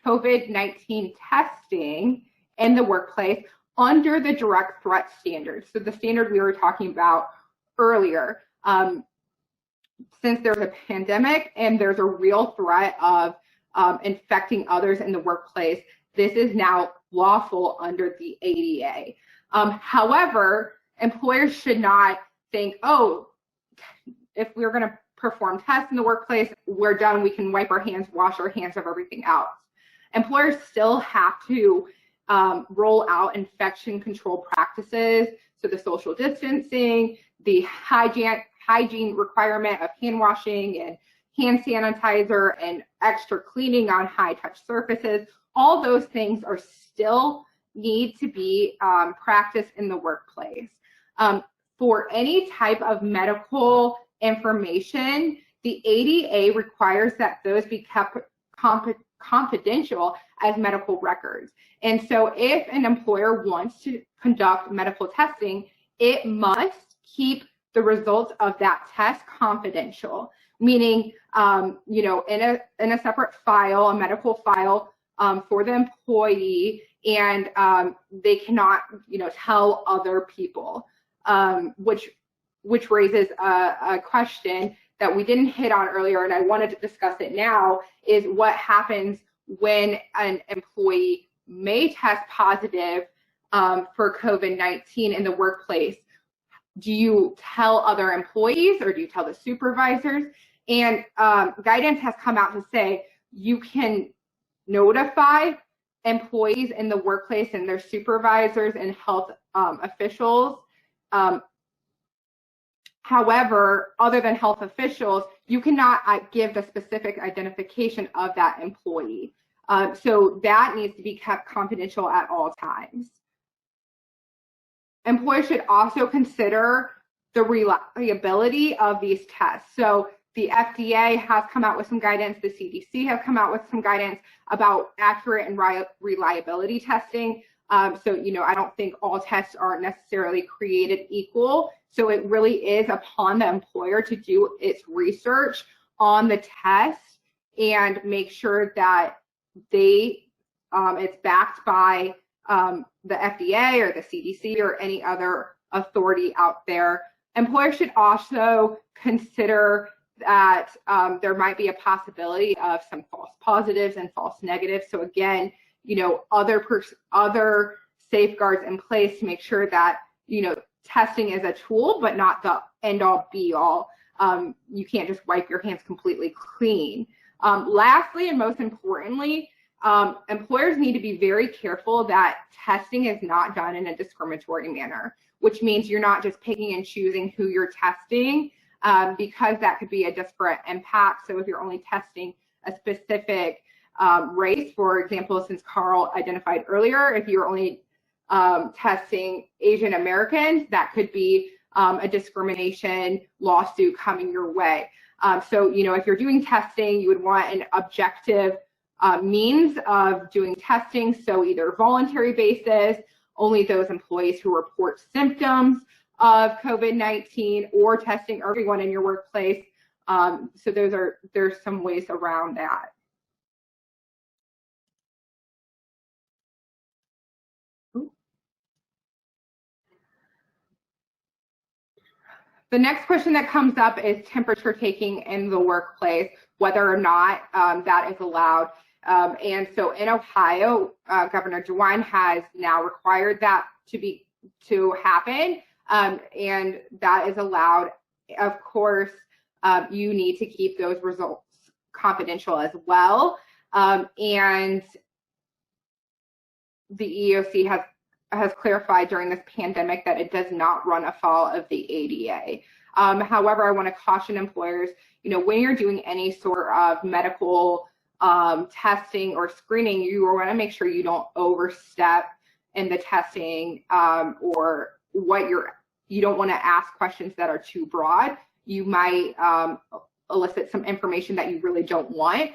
Speaker 4: COVID-19 testing in the workplace under the direct threat standard. So the standard we were talking about earlier. Since there's a pandemic and there's a real threat of infecting others in the workplace, this is now lawful under the ADA. However, employers should not think, oh, if we're going to perform tests in the workplace, we're done, we can wipe our hands, wash our hands of everything else. Employers still have to roll out infection control practices, so the social distancing, the hygiene requirement of hand washing and hand sanitizer and extra cleaning on high touch surfaces. All those things are still need to be practiced in the workplace. For any type of medical information, the ADA requires that those be kept confidential as medical records. And so if an employer wants to conduct medical testing, it must keep the results of that test confidential, meaning, you know, in a separate file, a medical file for the employee, and they cannot, you know, tell other people, which raises a question that we didn't hit on earlier, and I wanted to discuss it now, is what happens when an employee may test positive for COVID-19 in the workplace. Do you tell other employees or do you tell the supervisors? And guidance has come out to say you can notify employees in the workplace and their supervisors and health officials. However, other than health officials, you cannot give the specific identification of that employee. So that needs to be kept confidential at all times. Employers should also consider the reliability of these tests. So the FDA has come out with some guidance, the CDC has come out with some guidance about accurate and reliability testing. So, you know, I don't think all tests are necessarily created equal. So it really is upon the employer to do its research on the test and make sure that it's backed by the FDA or the CDC or any other authority out there. Employers should also consider that there might be a possibility of some false positives and false negatives. So again, you know, other safeguards in place to make sure that, you know, testing is a tool, but not the end all be all. You can't just wipe your hands completely clean. Lastly, and most importantly, employers need to be very careful that testing is not done in a discriminatory manner, which means you're not just picking and choosing who you're testing, because that could be a disparate impact. So if you're only testing a specific race, for example, since Carl identified earlier, if you're only testing Asian Americans, that could be a discrimination lawsuit coming your way. So, you know, if you're doing testing, you would want an objective means of doing testing. So either voluntary basis, only those employees who report symptoms of COVID-19, or testing everyone in your workplace. So there's some ways around that. The next question that comes up is temperature taking in the workplace, whether or not that is allowed. And so in Ohio, Governor DeWine has now required that to happen, and that is allowed. Of course, you need to keep those results confidential as well. And the EEOC has clarified during this pandemic that it does not run afoul of the ADA. However, I want to caution employers, you know, when you're doing any sort of medical testing or screening, you want to make sure you don't overstep in the testing, or you don't want to ask questions that are too broad. You might elicit some information that you really don't want.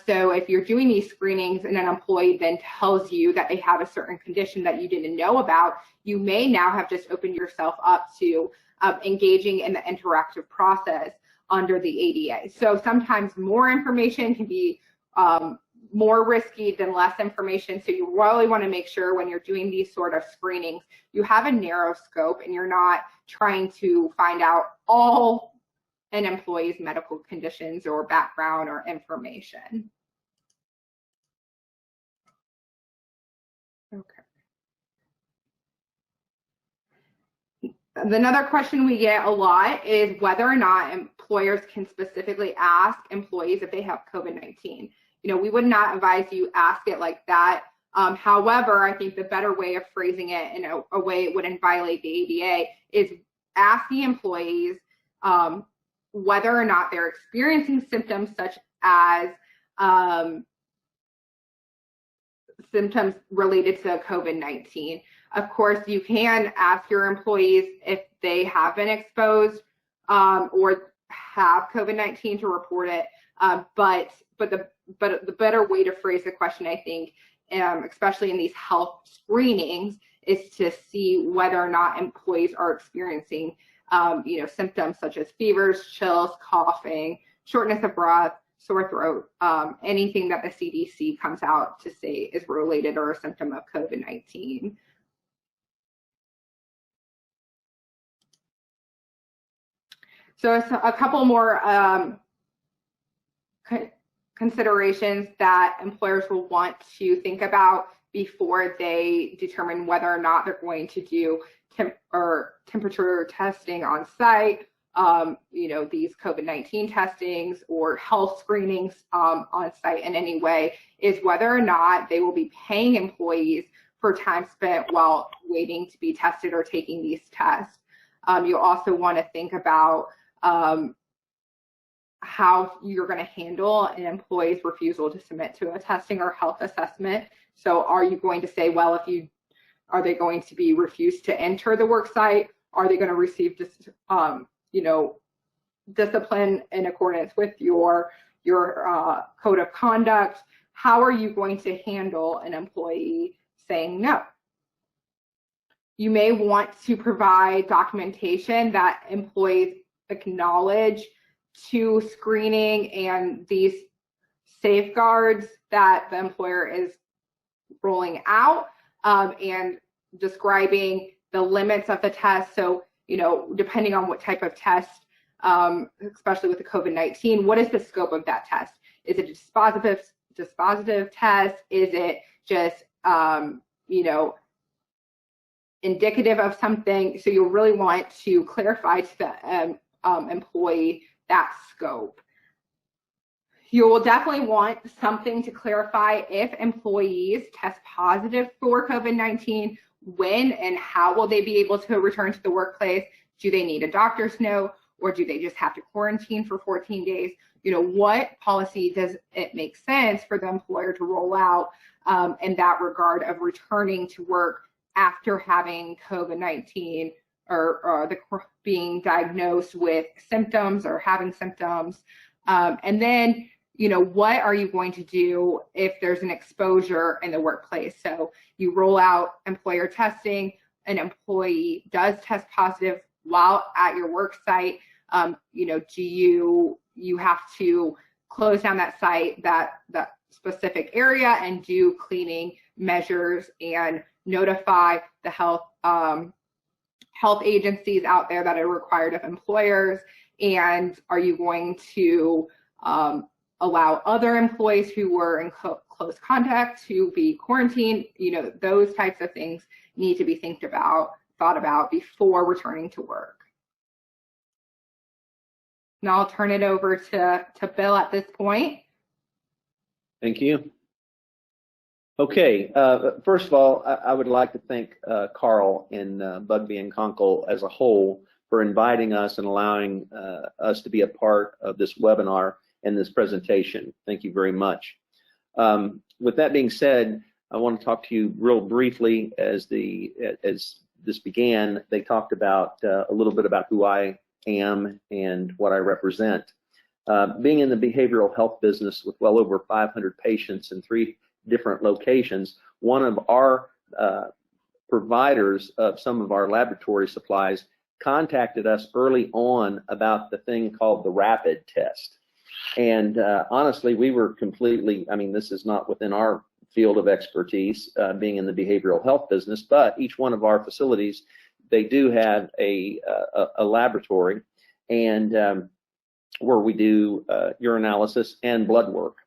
Speaker 4: So if you're doing these screenings and an employee then tells you that they have a certain condition that you didn't know about, you may now have just opened yourself up to engaging in the interactive process under the ADA. So sometimes more information can be more risky than less information. So you really want to make sure when you're doing these sort of screenings, you have a narrow scope and you're not trying to find out all an employee's medical conditions or background or information. Okay. Another question we get a lot is whether or not employers can specifically ask employees if they have COVID-19. We would not advise you ask it like that. However, I think the better way of phrasing it in a way it wouldn't violate the ADA is ask the employees whether or not they're experiencing symptoms such as symptoms related to COVID-19. Of course, you can ask your employees if they have been exposed or have COVID-19 to report it. But the better way to phrase the question, I think, especially in these health screenings, is to see whether or not employees are experiencing, symptoms such as fevers, chills, coughing, shortness of breath, sore throat, anything that the CDC comes out to say is related or a symptom of COVID-19. So a couple more considerations that employers will want to think about before they determine whether or not they're going to do temperature testing on site, these COVID-19 testings or health screenings on site in any way, is whether or not they will be paying employees for time spent while waiting to be tested or taking these tests. You'll also want to think about how you're going to handle an employee's refusal to submit to a testing or health assessment. So are you going to say, well, are they going to be refused to enter the work site? Are they going to receive discipline in accordance with your code of conduct? How are you going to handle an employee saying no? You may want to provide documentation that employees acknowledge to screening and these safeguards that the employer is rolling out, and describing the limits of the test. So, depending on what type of test, especially with the COVID-19, what is the scope of that test? Is it a dispositive test? Is it just, indicative of something? So you'll really want to clarify to the employee that scope. You will definitely want something to clarify if employees test positive for COVID-19, when and how will they be able to return to the workplace? Do they need a doctor's note, or do they just have to quarantine for 14 days? What policy does it make sense for the employer to roll out in that regard of returning to work after having COVID-19 or being diagnosed with symptoms or having symptoms? And then, what are you going to do if there's an exposure in the workplace? So you roll out employer testing, an employee does test positive while at your work site. Do you have to close down that site, that specific area, and do cleaning measures and notify the health agencies out there that are required of employers? And are you going to allow other employees who were in close contact to be quarantined? Those types of things need to be thought about before returning to work. Now I'll turn it over to Bill at this point.
Speaker 5: Thank you. Okay, first of all, I would like to thank Carl and Bugbee and Conkle as a whole for inviting us and allowing us to be a part of this webinar and this presentation. Thank you very much. With that being said, I want to talk to you real briefly. As this began, they talked about a little bit about who I am and what I represent. Being in the behavioral health business with well over 500 patients in 3 different locations, one of our providers of some of our laboratory supplies contacted us early on about the thing called the rapid test. And honestly, we were completely, this is not within our field of expertise, being in the behavioral health business, but each one of our facilities, they do have a laboratory and where we do urinalysis and blood work.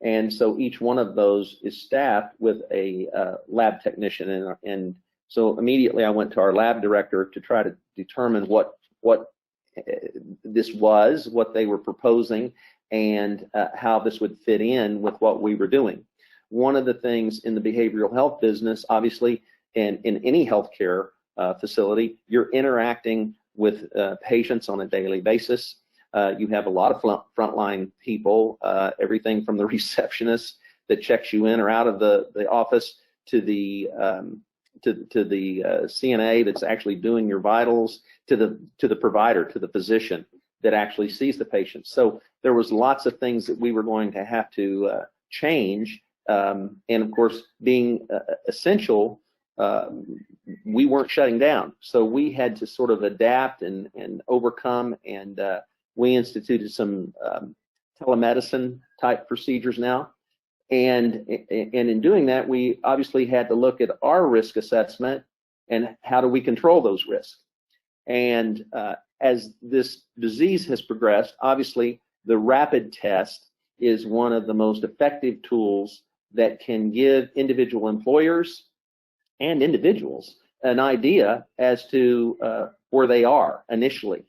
Speaker 5: And so each one of those is staffed with a lab technician, and So immediately I went to our lab director to try to determine what this was, what they were proposing, and how this would fit in with what we were doing. One of the things in the behavioral health business, obviously, and in any healthcare facility, you're interacting with patients on a daily basis. You have a lot of frontline people, everything from the receptionist that checks you in or out of the office to the CNA that's actually doing your vitals, to the provider, to the physician that actually sees the patient. So there was lots of things that we were going to have to change, and of course, being essential, we weren't shutting down. So we had to sort of adapt and overcome, and we instituted some telemedicine type procedures now. And in doing that, we obviously had to look at our risk assessment and how do we control those risks. And as this disease has progressed, obviously the rapid test is one of the most effective tools that can give individual employers and individuals an idea as to where they are initially.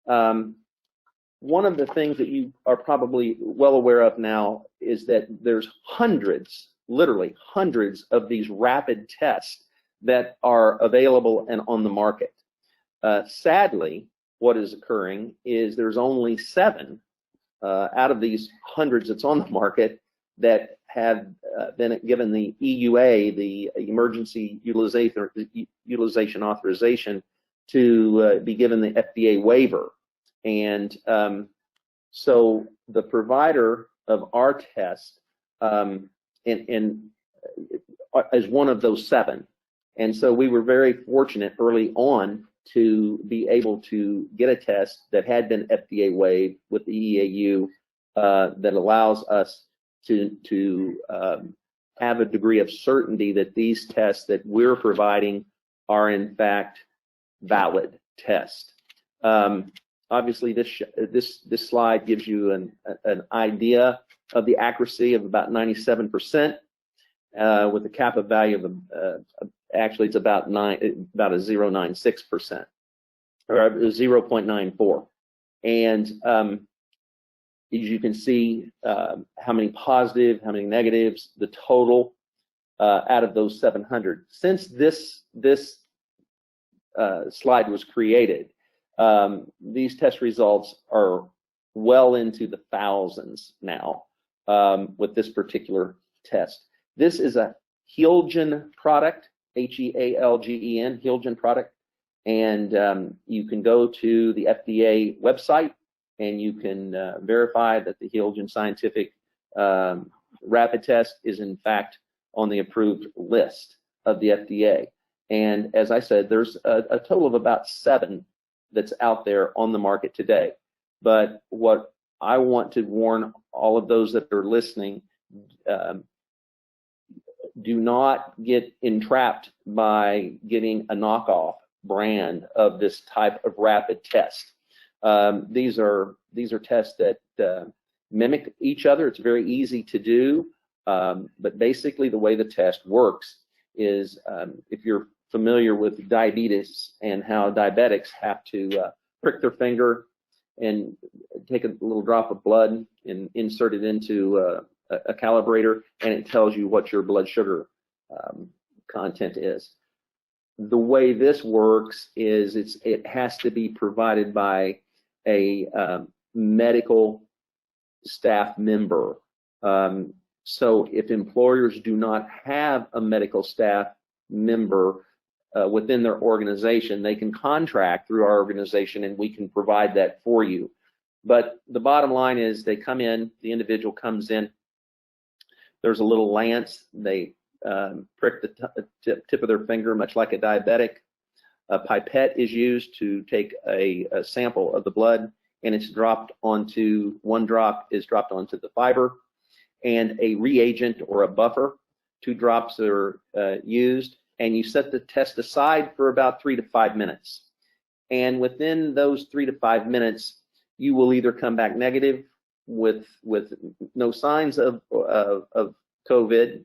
Speaker 5: One of the things that you are probably well aware of now is that there's hundreds, literally hundreds of these rapid tests that are available and on the market. Sadly, what is occurring is there's only 7 out of these hundreds that's on the market that have been given the EUA, the Emergency Utilization Authorization, to be given the FDA waiver. And so the provider of our test is one of those 7. And so we were very fortunate early on to be able to get a test that had been FDA waived with the EAU that allows us to have a degree of certainty that these tests that we're providing are in fact valid tests. Obviously, this slide gives you an idea of the accuracy of about 97%, with a kappa value of actually it's about a 0.96% or 0.94. And as you can see, how many positive, how many negatives, the total out of those 700. Since this slide was created, these test results are well into the thousands now with this particular test. This is a Healgen product, Healgen, Healgen product, and you can go to the FDA website and you can verify that the Healgen scientific rapid test is in fact on the approved list of the FDA. And as I said, there's a total of about 7 that's out there on the market today. But what I want to warn all of those that are listening, do not get entrapped by getting a knockoff brand of this type of rapid test. These are tests that mimic each other. It's very easy to do, but basically the way the test works is if you're familiar with diabetes and how diabetics have to prick their finger and take a little drop of blood and insert it into a calibrator, and it tells you what your blood sugar content is. The way this works is it has to be provided by a medical staff member. So if employers do not have a medical staff member within their organization, they can contract through our organization and we can provide that for you. But the bottom line is they come in, the individual comes in, there's a little lance, they prick the tip of their finger, much like a diabetic. A pipette is used to take a sample of the blood, and it's dropped onto, 1 drop is dropped onto the fiber, and a reagent or a buffer, 2 drops are used, and you set the test aside for about 3 to 5 minutes. And within those 3 to 5 minutes, you will either come back negative with no signs of COVID,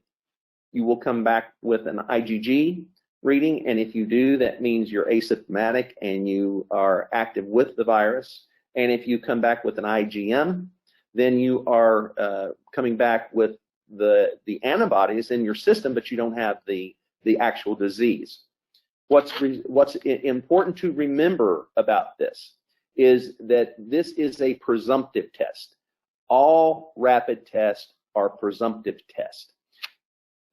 Speaker 5: you will come back with an IgG, reading, and if you do, that means you're asymptomatic and you are active with the virus. And if you come back with an IgM, then you are coming back with the antibodies in your system, but you don't have the actual disease. What's important to remember about this is that this is a presumptive test. All rapid tests are presumptive tests.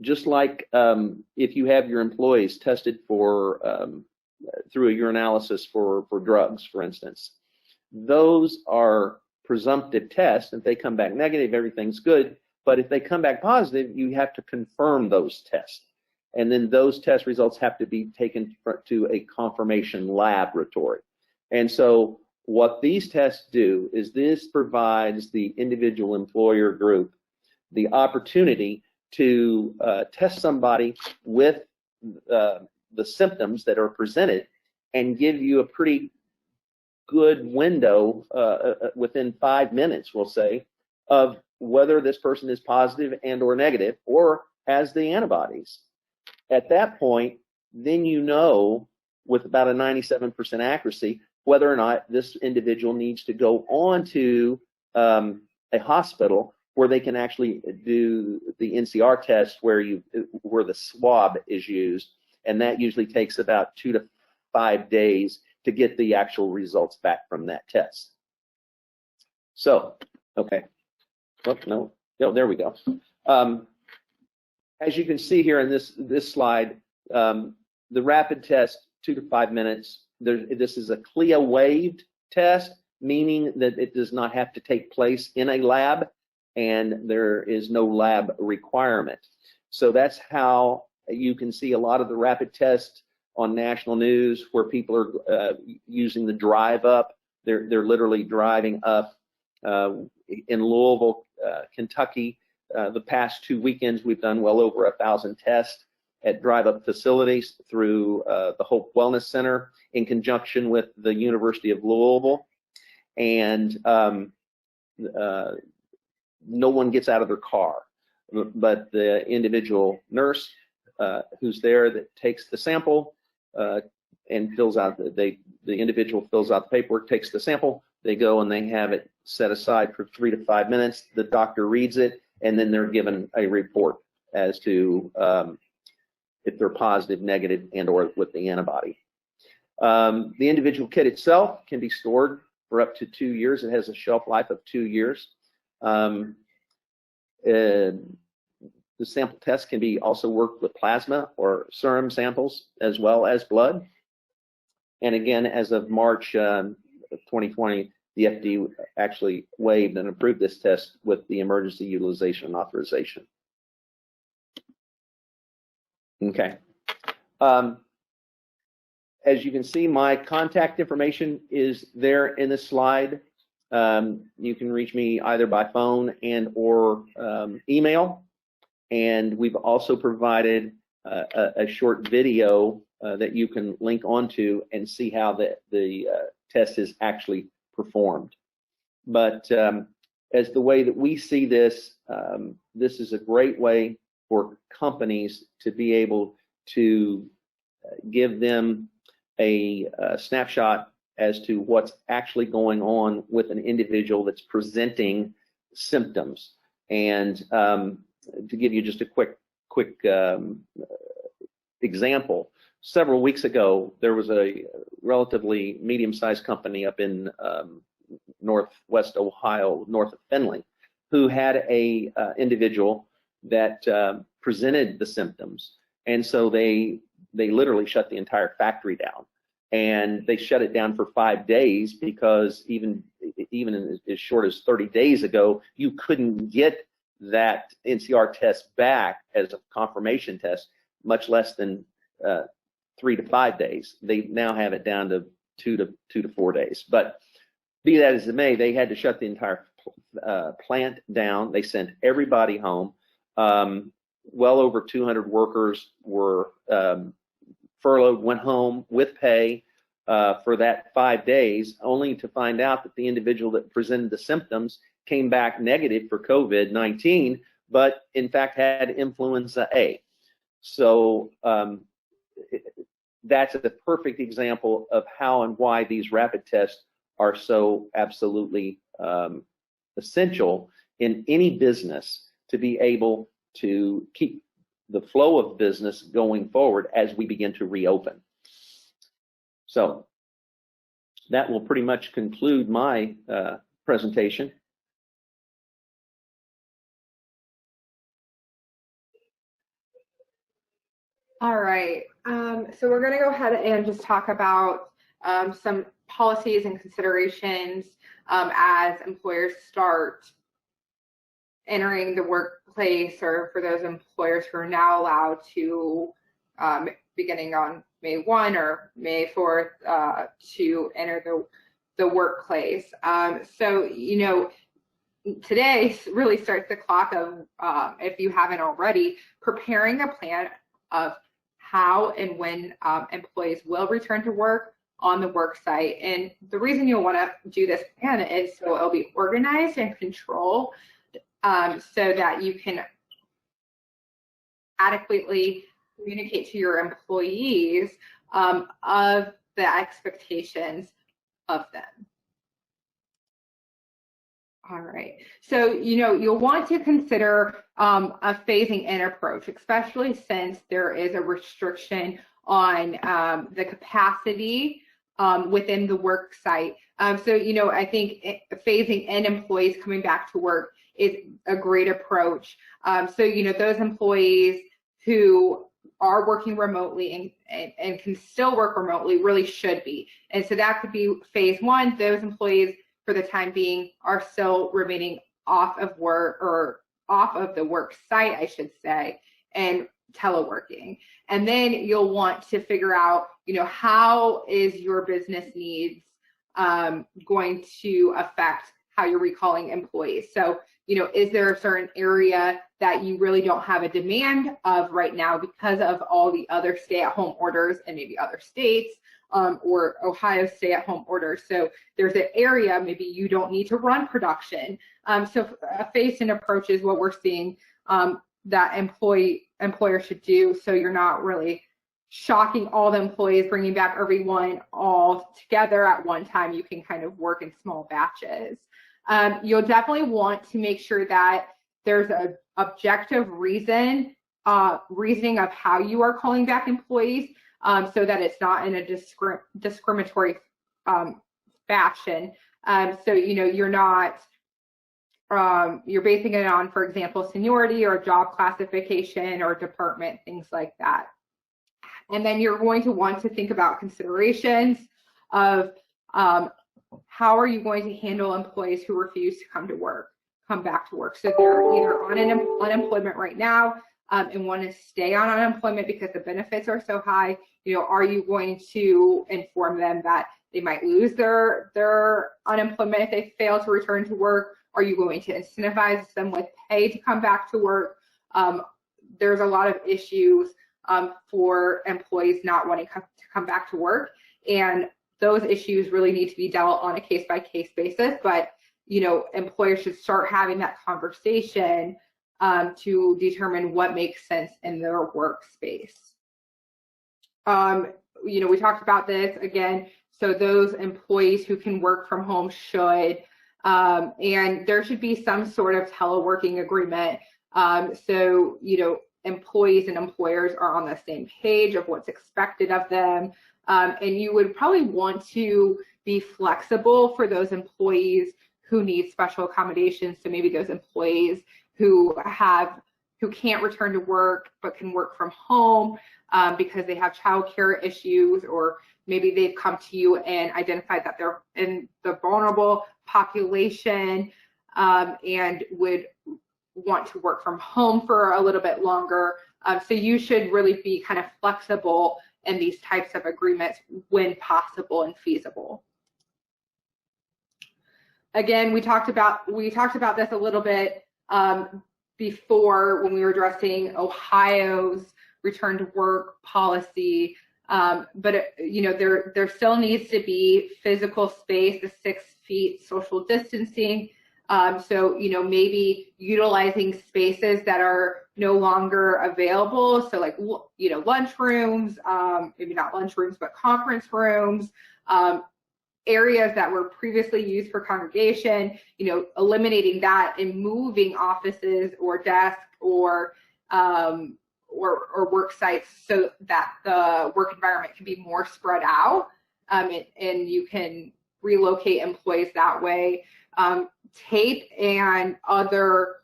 Speaker 5: Just like if you have your employees tested for through a urinalysis for drugs, for instance, those are presumptive tests. If they come back negative, everything's good. But if they come back positive, you have to confirm those tests. And then those test results have to be taken to a confirmation laboratory. And so what these tests do is this provides the individual employer group the opportunity to test somebody with the symptoms that are presented and give you a pretty good window within 5 minutes, we'll say, of whether this person is positive and or negative or has the antibodies. At that point, then you know with about a 97% accuracy whether or not this individual needs to go on to a hospital where they can actually do the NCR test where the swab is used, and that usually takes about 2 to 5 days to get the actual results back from that test. So, okay. Oh, no, there we go. As you can see here in this slide, the rapid test, 2 to 5 minutes. This is a CLIA waived test, meaning that it does not have to take place in a lab, and there is no lab requirement. So that's how you can see a lot of the rapid tests on national news where people are using the drive up. They're literally driving up. In Louisville, Kentucky, the past 2 weekends, we've done well over 1,000 tests at drive-up facilities through the Hope Wellness Center in conjunction with the University of Louisville. And no one gets out of their car, but the individual nurse who's there that takes the sample and fills out, the individual fills out the paperwork, takes the sample, they go and they have it set aside for 3 to 5 minutes. The doctor reads it, and then they're given a report as to if they're positive, negative, and or with the antibody. The individual kit itself can be stored for up to 2 years. It has a shelf life of 2 years. The sample test can be also worked with plasma or serum samples as well as blood. And again, as of March of 2020, the FDA actually waived and approved this test with the emergency utilization and authorization. Okay. As you can see, my contact information is there in the slide. You can reach me either by phone and or email. And we've also provided a short video that you can link onto and see how the test is actually performed. But as the way that we see this, this is a great way for companies to be able to give them a snapshot as to what's actually going on with an individual that's presenting symptoms. And to give you just a quick example, several weeks ago, there was a relatively medium-sized company up in northwest Ohio, north of Findlay, who had a individual that presented the symptoms. And so they literally shut the entire factory down. And they shut it down for 5 days because even as short as 30 days ago, you couldn't get that NCR test back as a confirmation test, much less than 3 to 5 days. They now have it down to 2 to 4 days. But be that as it may, they had to shut the entire plant down. They sent everybody home. Well over 200 workers were furloughed, went home with pay for that 5 days, only to find out that the individual that presented the symptoms came back negative for COVID-19, but in fact had influenza A. So that's a perfect example of how and why these rapid tests are so absolutely essential in any business to be able to keep the flow of business going forward as we begin to reopen. So that will pretty much conclude my presentation.
Speaker 4: All right, so we're going to go ahead and just talk about some policies and considerations as employers start entering the workplace, or for those employers who are now allowed to, beginning on May 1 or May 4th, to enter the workplace. So, you know, today really starts the clock of, if you haven't already, preparing a plan of how and when employees will return to work on the work site. And the reason you'll want to do this plan is so it'll be organized and controlled, so that you can adequately communicate to your employees of the expectations of them. All right, so you know you'll want to consider a phasing in approach, especially since there is a restriction on the capacity within the work site. So you know, I think phasing in employees coming back to work is a great approach. So you know, those employees who are working remotely and can still work remotely really should be, and so that could be phase one. Those employees, for the time being, are still remaining off of work, or off of the work site, I should say, and teleworking. And then you'll want to figure out, you know, how is your business needs going to affect how you're recalling employees. So, you know, is there a certain area that you really don't have a demand of right now because of all the other stay-at-home orders and maybe other states, or Ohio stay-at-home orders? So there's an area maybe you don't need to run production. So a phase-in approach is what we're seeing that employer should do, so you're not really shocking all the employees, bringing back everyone all together at one time. You can kind of work in small batches. You'll definitely want to make sure that there's an objective reasoning of how you are calling back employees, so that it's not in a discriminatory fashion. So, you know, you're not, you're basing it on, for example, seniority or job classification or department, things like that. And then you're going to want to think about considerations of how are you going to handle employees who refuse to come back to work. So they're either on unemployment right now and want to stay on unemployment because the benefits are so high. You know, are you going to inform them that they might lose their unemployment if they fail to return to work? Are you going to incentivize them with pay to come back to work? There's a lot of issues for employees not wanting to come back to work, and those issues really need to be dealt on a case-by-case basis. But you know, employers should start having that conversation to determine what makes sense in their workspace. You know, we talked about this again. So those employees who can work from home should, and there should be some sort of teleworking agreement. So, you know, employees and employers are on the same page of what's expected of them. And you would probably want to be flexible for those employees who need special accommodations. So maybe those employees who can't return to work but can work from home because they have childcare issues, or maybe they've come to you and identified that they're in the vulnerable population and would want to work from home for a little bit longer. So you should really be kind of flexible in these types of agreements when possible and feasible. Again, we talked about this a little bit before when we were addressing Ohio's return to work policy, but you know, there still needs to be physical space, the 6 feet social distancing, So, maybe utilizing spaces that are no longer available. So like, lunch rooms, maybe not lunch rooms, but conference rooms, areas that were previously used for congregation, eliminating that and moving offices or desks or work sites so that the work environment can be more spread out, and you can relocate employees that way. Tape and other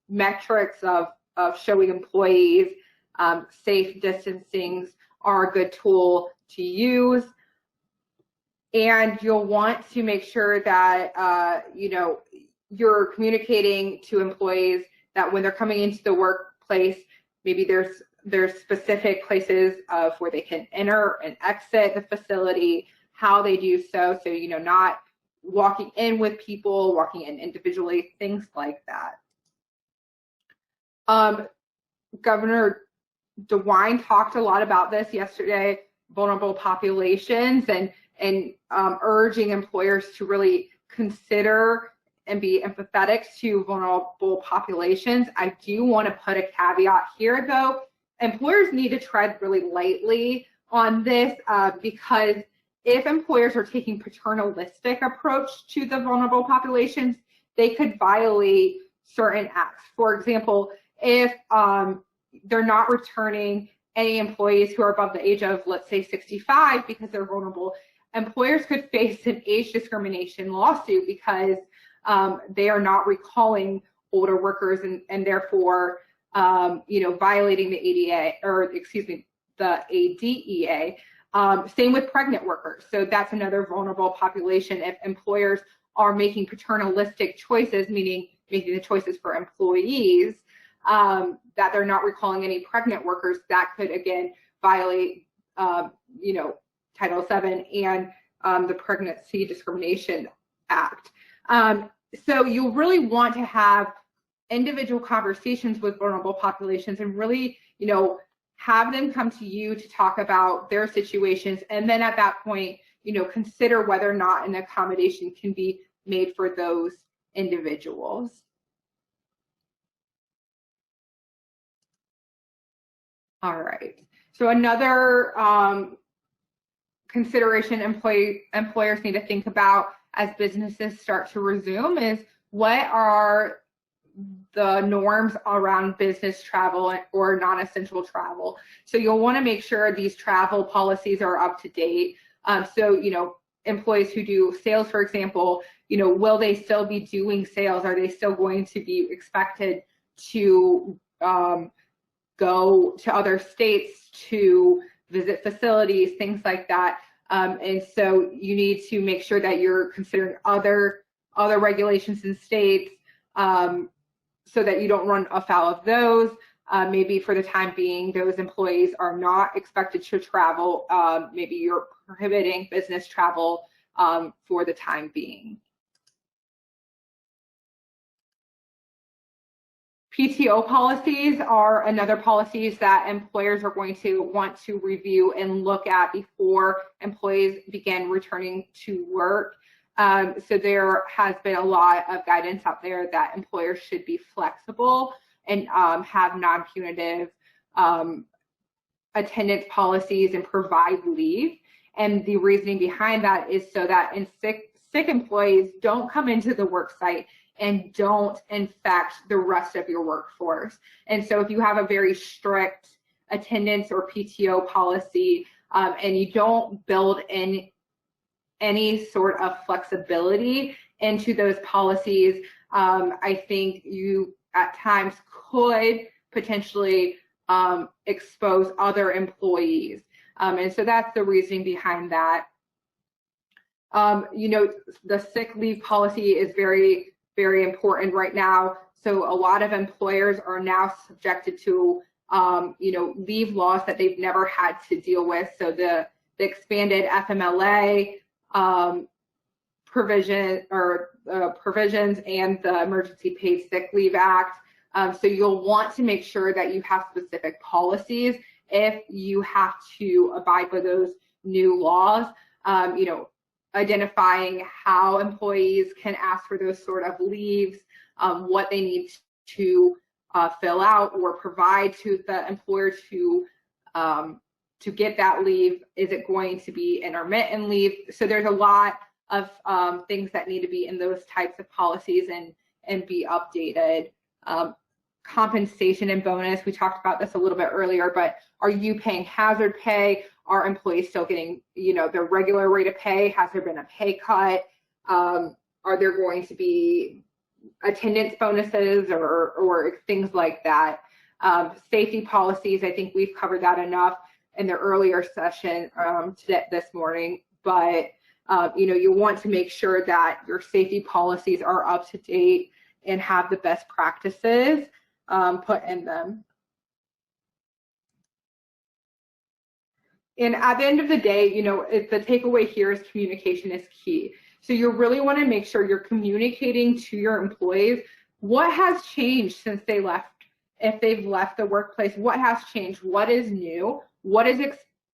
Speaker 4: metrics of showing employees safe distancing are a good tool to use. And you'll want to make sure that you're communicating to employees that when they're coming into the workplace, maybe there's specific places of where they can enter and exit the facility, how they do so, not walking in with people, walking in individually, things like that. Governor DeWine talked a lot about this yesterday, vulnerable populations, and urging employers to really consider and be empathetic to vulnerable populations. I do want to put a caveat here, though. Employers need to tread really lightly on this because if employers are taking paternalistic approach to the vulnerable populations, they could violate certain acts. For example, if they're not returning any employees who are above the age of, let's say, 65 because they're vulnerable, employers could face an age discrimination lawsuit because they are not recalling older workers and therefore, violating the the ADEA. Same with pregnant workers. So that's another vulnerable population. If employers are making paternalistic choices, meaning making the choices for employees, that they're not recalling any pregnant workers, that could again violate, Title VII and the Pregnancy Discrimination Act. So you'll really want to have individual conversations with vulnerable populations and really, have them come to you to talk about their situations. And then at that point, consider whether or not an accommodation can be made for those individuals. All right. So another consideration employers need to think about as businesses start to resume is what are the norms around business travel or non-essential travel. So you'll want to make sure these travel policies are up to date. So, employees who do sales, for example, will they still be doing sales? Are they still going to be expected to go to other states to visit facilities, things like that? And so you need to make sure that you're considering other regulations in states, so that you don't run afoul of those. Maybe for the time being, those employees are not expected to travel. Maybe you're prohibiting business travel for the time being. PTO policies are another policies that employers are going to want to review and look at before employees begin returning to work. So there has been a lot of guidance out there that employers should be flexible and have non-punitive attendance policies and provide leave. And the reasoning behind that is so that sick employees don't come into the work site and don't infect the rest of your workforce. And so if you have a very strict attendance or PTO policy and you don't build in any sort of flexibility into those policies, I think you at times could potentially expose other employees. And so that's the reasoning behind that. The sick leave policy is very, very important right now. So a lot of employers are now subjected to, leave laws that they've never had to deal with. So the expanded FMLA provisions and the Emergency Paid Sick Leave Act. So you'll want to make sure that you have specific policies if you have to abide by those new laws. identifying how employees can ask for those sort of leaves, what they need to fill out or provide to the employer to get that leave. Is it going to be intermittent leave? So there's a lot of things that need to be in those types of policies and be updated. Compensation and bonus, we talked about this a little bit earlier, but are you paying hazard pay? Are employees still getting, their regular rate of pay? Has there been a pay cut? Are there going to be attendance bonuses or things like that? Safety policies, I think we've covered that enough in the earlier session this morning, but you want to make sure that your safety policies are up to date and have the best practices put in them. And at the end of the day, the takeaway here is communication is key. So you really want to make sure you're communicating to your employees what has changed since they left. If they've left the workplace, what has changed? What is new? What is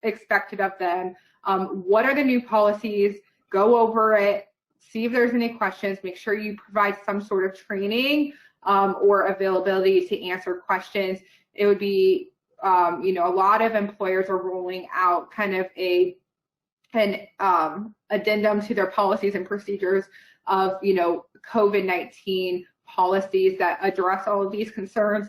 Speaker 4: expected of them? What are the new policies? Go over it, see if there's any questions, make sure you provide some sort of training or availability to answer questions. It would be, a lot of employers are rolling out kind of an addendum to their policies and procedures of, COVID-19 policies that address all of these concerns.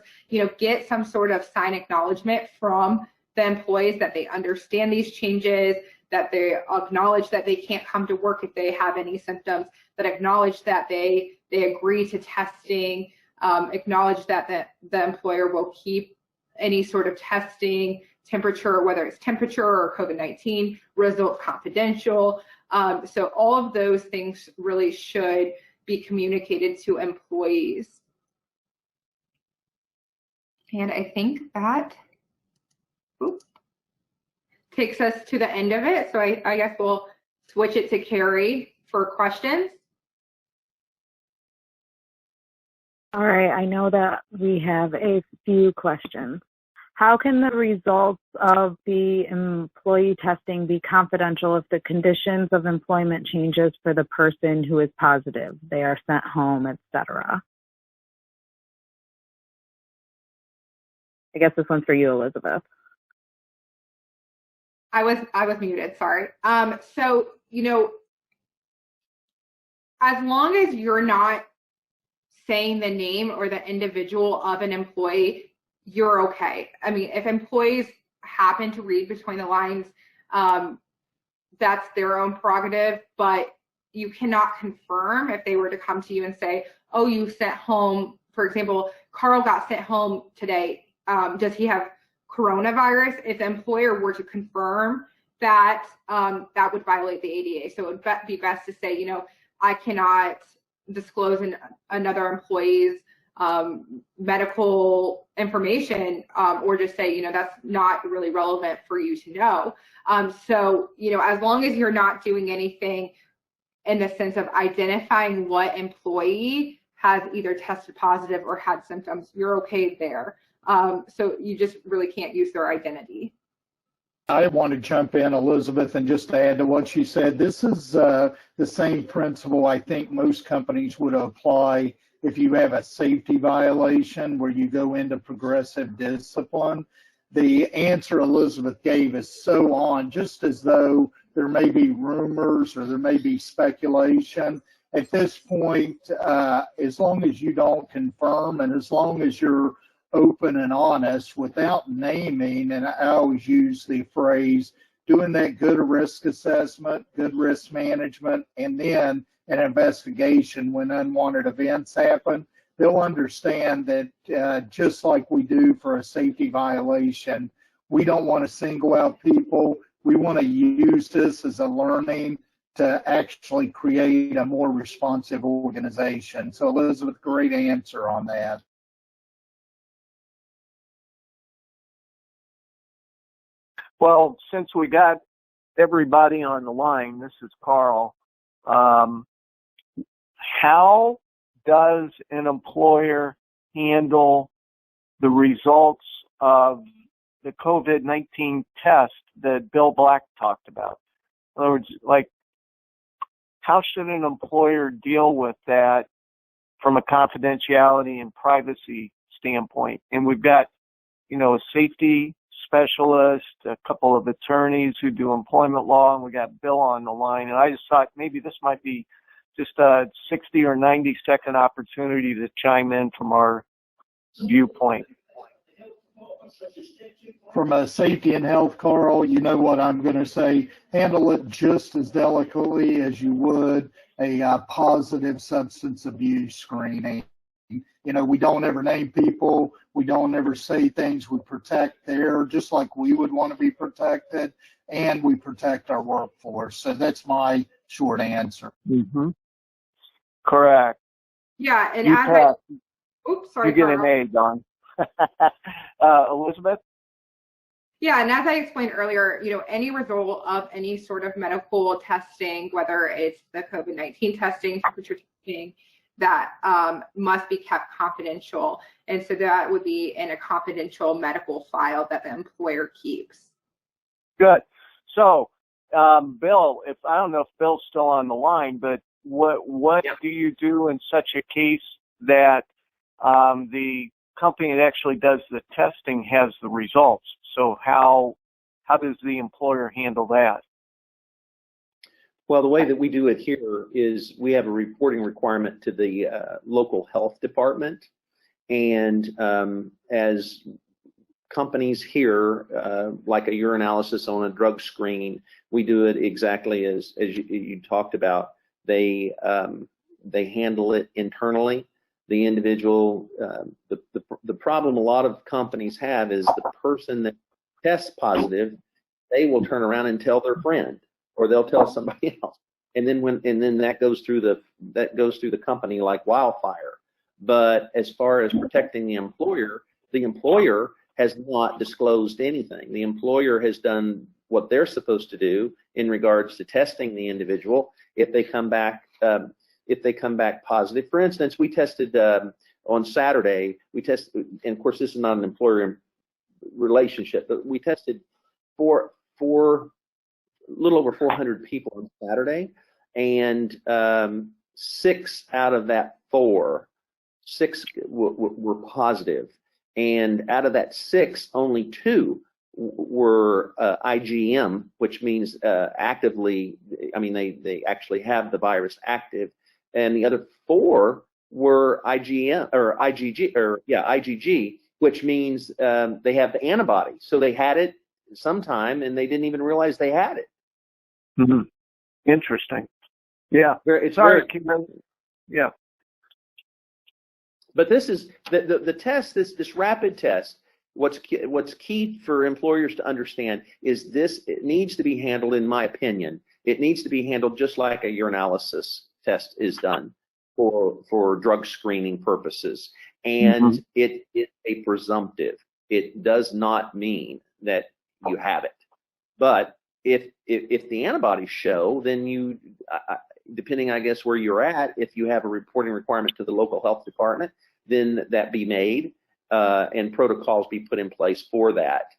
Speaker 4: Get some sort of signed acknowledgement from the employees that they understand these changes, that they acknowledge that they can't come to work if they have any symptoms, that acknowledge that they agree to testing, acknowledge that the employer will keep any sort of testing, temperature, whether it's temperature or COVID-19 results confidential. So all of those things really should be communicated to employees. And I think that takes us to the end of it. So I guess we'll switch it to Carrie for questions.
Speaker 1: All right, I know that we have a few questions. How can the results of the employee testing be confidential if the conditions of employment changes for the person who is positive? They are sent home, etc. I guess this one's for you, Elizabeth.
Speaker 4: I was muted, sorry. So, as long as you're not saying the name or the individual of an employee, you're okay. I mean, if employees happen to read between the lines, that's their own prerogative, but you cannot confirm if they were to come to you and say, oh, you sent home, for example, Carl got sent home today. Does he have coronavirus? If the employer were to confirm that, that would violate the ADA. So it would be best to say, I cannot disclose another employee's medical information, or just say, that's not really relevant for you to know. So, as long as you're not doing anything in the sense of identifying what employee has either tested positive or had symptoms, you're okay there. So you just really can't use their identity.
Speaker 3: I want to jump in, Elizabeth, and just add to what she said. This is the same principle I think most companies would apply if you have a safety violation where you go into progressive discipline. The answer Elizabeth gave is so on, just as though there may be rumors or there may be speculation. At this point, as long as you don't confirm and as long as you're open and honest without naming, and I always use the phrase, doing that good risk assessment, good risk management, and then an investigation when unwanted events happen, they'll understand that just like we do for a safety violation, we don't want to single out people. We want to use this as a learning to actually create a more responsive organization. So Elizabeth, great answer on that.
Speaker 2: Well, since we got everybody on the line, this is Carl. How does an employer handle the results of the COVID-19 test that Bill Black talked about? In other words, like, how should an employer deal with that from a confidentiality and privacy standpoint? And we've got, a safety specialist, a couple of attorneys who do employment law, and we got Bill on the line. And I just thought maybe this might be just a 60 or 90-second opportunity to chime in from our viewpoint.
Speaker 3: From a safety and health, Carl, you know what I'm going to say. Handle it just as delicately as you would a positive substance abuse screening. We don't ever name people. We don't ever say things. We protect there just like we would want to be protected, and we protect our workforce. So that's my short answer.
Speaker 2: Mm-hmm. Correct.
Speaker 4: Yeah, and oops, sorry.
Speaker 2: You get an A, Don. Elizabeth?
Speaker 4: Yeah, and as I explained earlier, any result of any sort of medical testing, whether it's the COVID-19 testing, temperature testing, that must be kept confidential. And so that would be in a confidential medical file that the employer keeps.
Speaker 2: Good. So, Bill, I don't know if Bill's still on the line, but what do you do in such a case that the company that actually does the testing has the results? So how does the employer handle that?
Speaker 5: Well, the way that we do it here is we have a reporting requirement to the local health department, and as companies here, like a urinalysis on a drug screen, we do it exactly as you talked about. They handle it internally. The individual, the problem a lot of companies have is the person that tests positive, they will turn around and tell their friend, or they'll tell somebody else, and then that goes through the company like wildfire. But as far as protecting the employer has not disclosed anything. The employer has done what they're supposed to do in regards to testing the individual. If they come back positive, for instance, we tested on Saturday. We tested, and of course, this is not an employer relationship, but we tested a little over 400 people on Saturday, and 6 out of that 4 were positive, and out of that 6, only 2 were IgM, which means actively. I mean, they actually have the virus active, and the other 4 were IgM or IgG, which means they have the antibody. So they had it sometime, and they didn't even realize they had it.
Speaker 2: Mm-hmm. Interesting. Yeah. Yeah.
Speaker 5: But this is the test. This rapid test. What's key for employers to understand is it needs to be handled, in my opinion, it needs to be handled just like a urinalysis test is done for drug screening purposes. And it is a presumptive. It does not mean that you have it. But if the antibodies show, then depending, I guess, where you're at, if you have a reporting requirement to the local health department, then that be made. And protocols be put in place for that,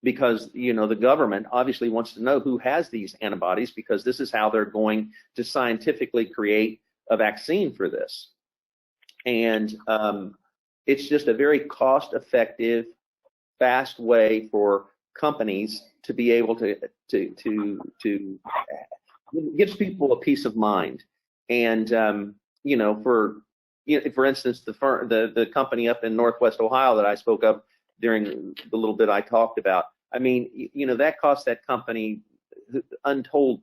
Speaker 5: because the government obviously wants to know who has these antibodies, because this is how they're going to scientifically create a vaccine for this. And it's just a very cost-effective, fast way for companies to be able to gives people a peace of mind. And for instance, the company up in Northwest Ohio that I spoke of during the little bit I talked about, I mean, that cost that company untold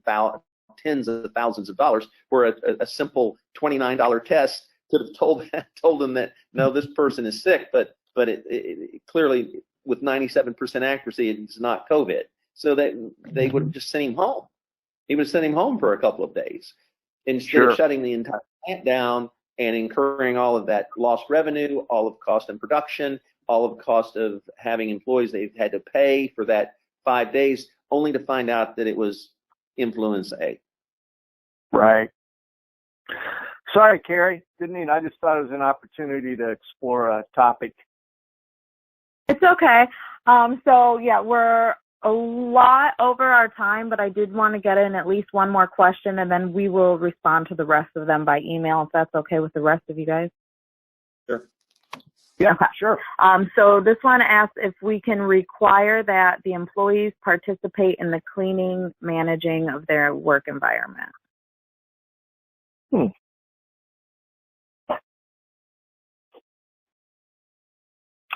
Speaker 5: tens of thousands of dollars, where a simple $29 test could have told them that, no, this person is sick, but it clearly with 97% accuracy, it's not COVID. So that they would have just sent him home. He would have sent him home for a couple of days instead of shutting the entire plant down and incurring all of that lost revenue, all of cost in production, all of cost of having employees they've had to pay for that 5 days, only to find out that it was influenza A.
Speaker 2: Right. Sorry, Carrie. Didn't mean. I just thought it was an opportunity to explore a topic.
Speaker 1: It's okay. So yeah, we're a lot over our time, but I did want to get in at least one more question, and then we will respond to the rest of them by email, if that's okay with the rest of you guys.
Speaker 5: Sure.
Speaker 2: Yeah,
Speaker 1: okay.
Speaker 2: Sure.
Speaker 1: So this one asks if we can require that the employees participate in the cleaning, managing of their work environment.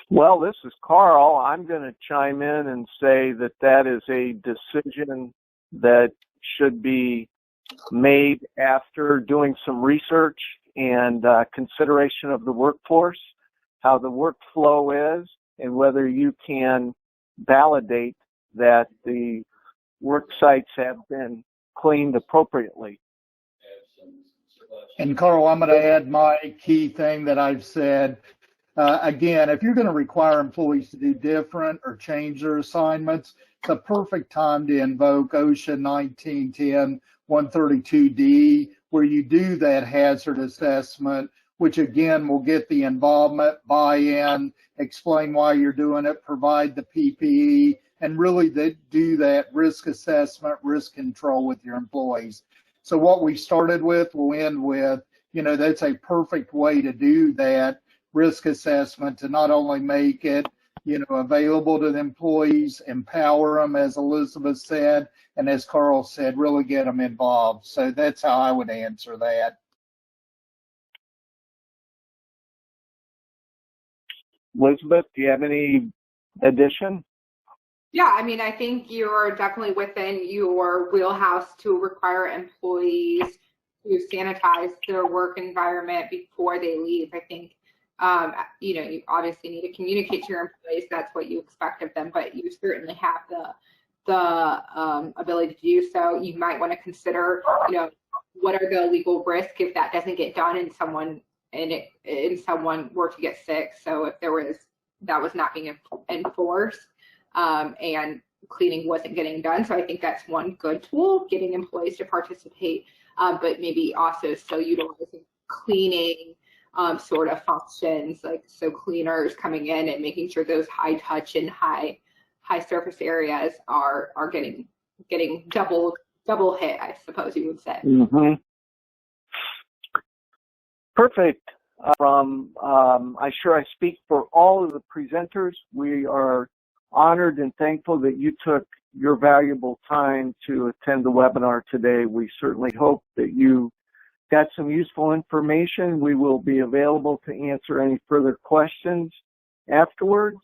Speaker 2: Well, this is Carl. I'm going to chime in and say that that is a decision that should be made after doing some research and consideration of the workforce, how the workflow is, and whether you can validate that the work sites have been cleaned appropriately.
Speaker 3: And Carl, I'm going to add my key thing that I've said. Again, if you're going to require employees to do different or change their assignments, it's a perfect time to invoke OSHA 1910-132D, where you do that hazard assessment, which again will get the involvement, buy-in, explain why you're doing it, provide the PPE, and really do that risk assessment, risk control with your employees. So what we started with, we'll end with, that's a perfect way to do that risk assessment, to not only make it, available to the employees, empower them, as Elizabeth said, and as Carl said, really get them involved. So that's how I would answer that.
Speaker 2: Elizabeth, do you have any addition?
Speaker 4: Yeah, I think you're definitely within your wheelhouse to require employees to sanitize their work environment before they leave. I think, you obviously need to communicate to your employees that's what you expect of them, but you certainly have the ability to do so. You might want to consider, what are the legal risks if that doesn't get done and someone were to get sick. So if that was not being enforced, and cleaning wasn't getting done. So I think that's one good tool, getting employees to participate, but maybe also so utilizing cleaning sort of functions, so cleaners coming in and making sure those high touch and high surface areas are getting double hit, I suppose you would say.
Speaker 2: Mm-hmm. Perfect. I'm sure I speak for all of the presenters. We are honored and thankful that you took your valuable time to attend the webinar today. We certainly hope that you got some useful information. We will be available to answer any further questions afterwards.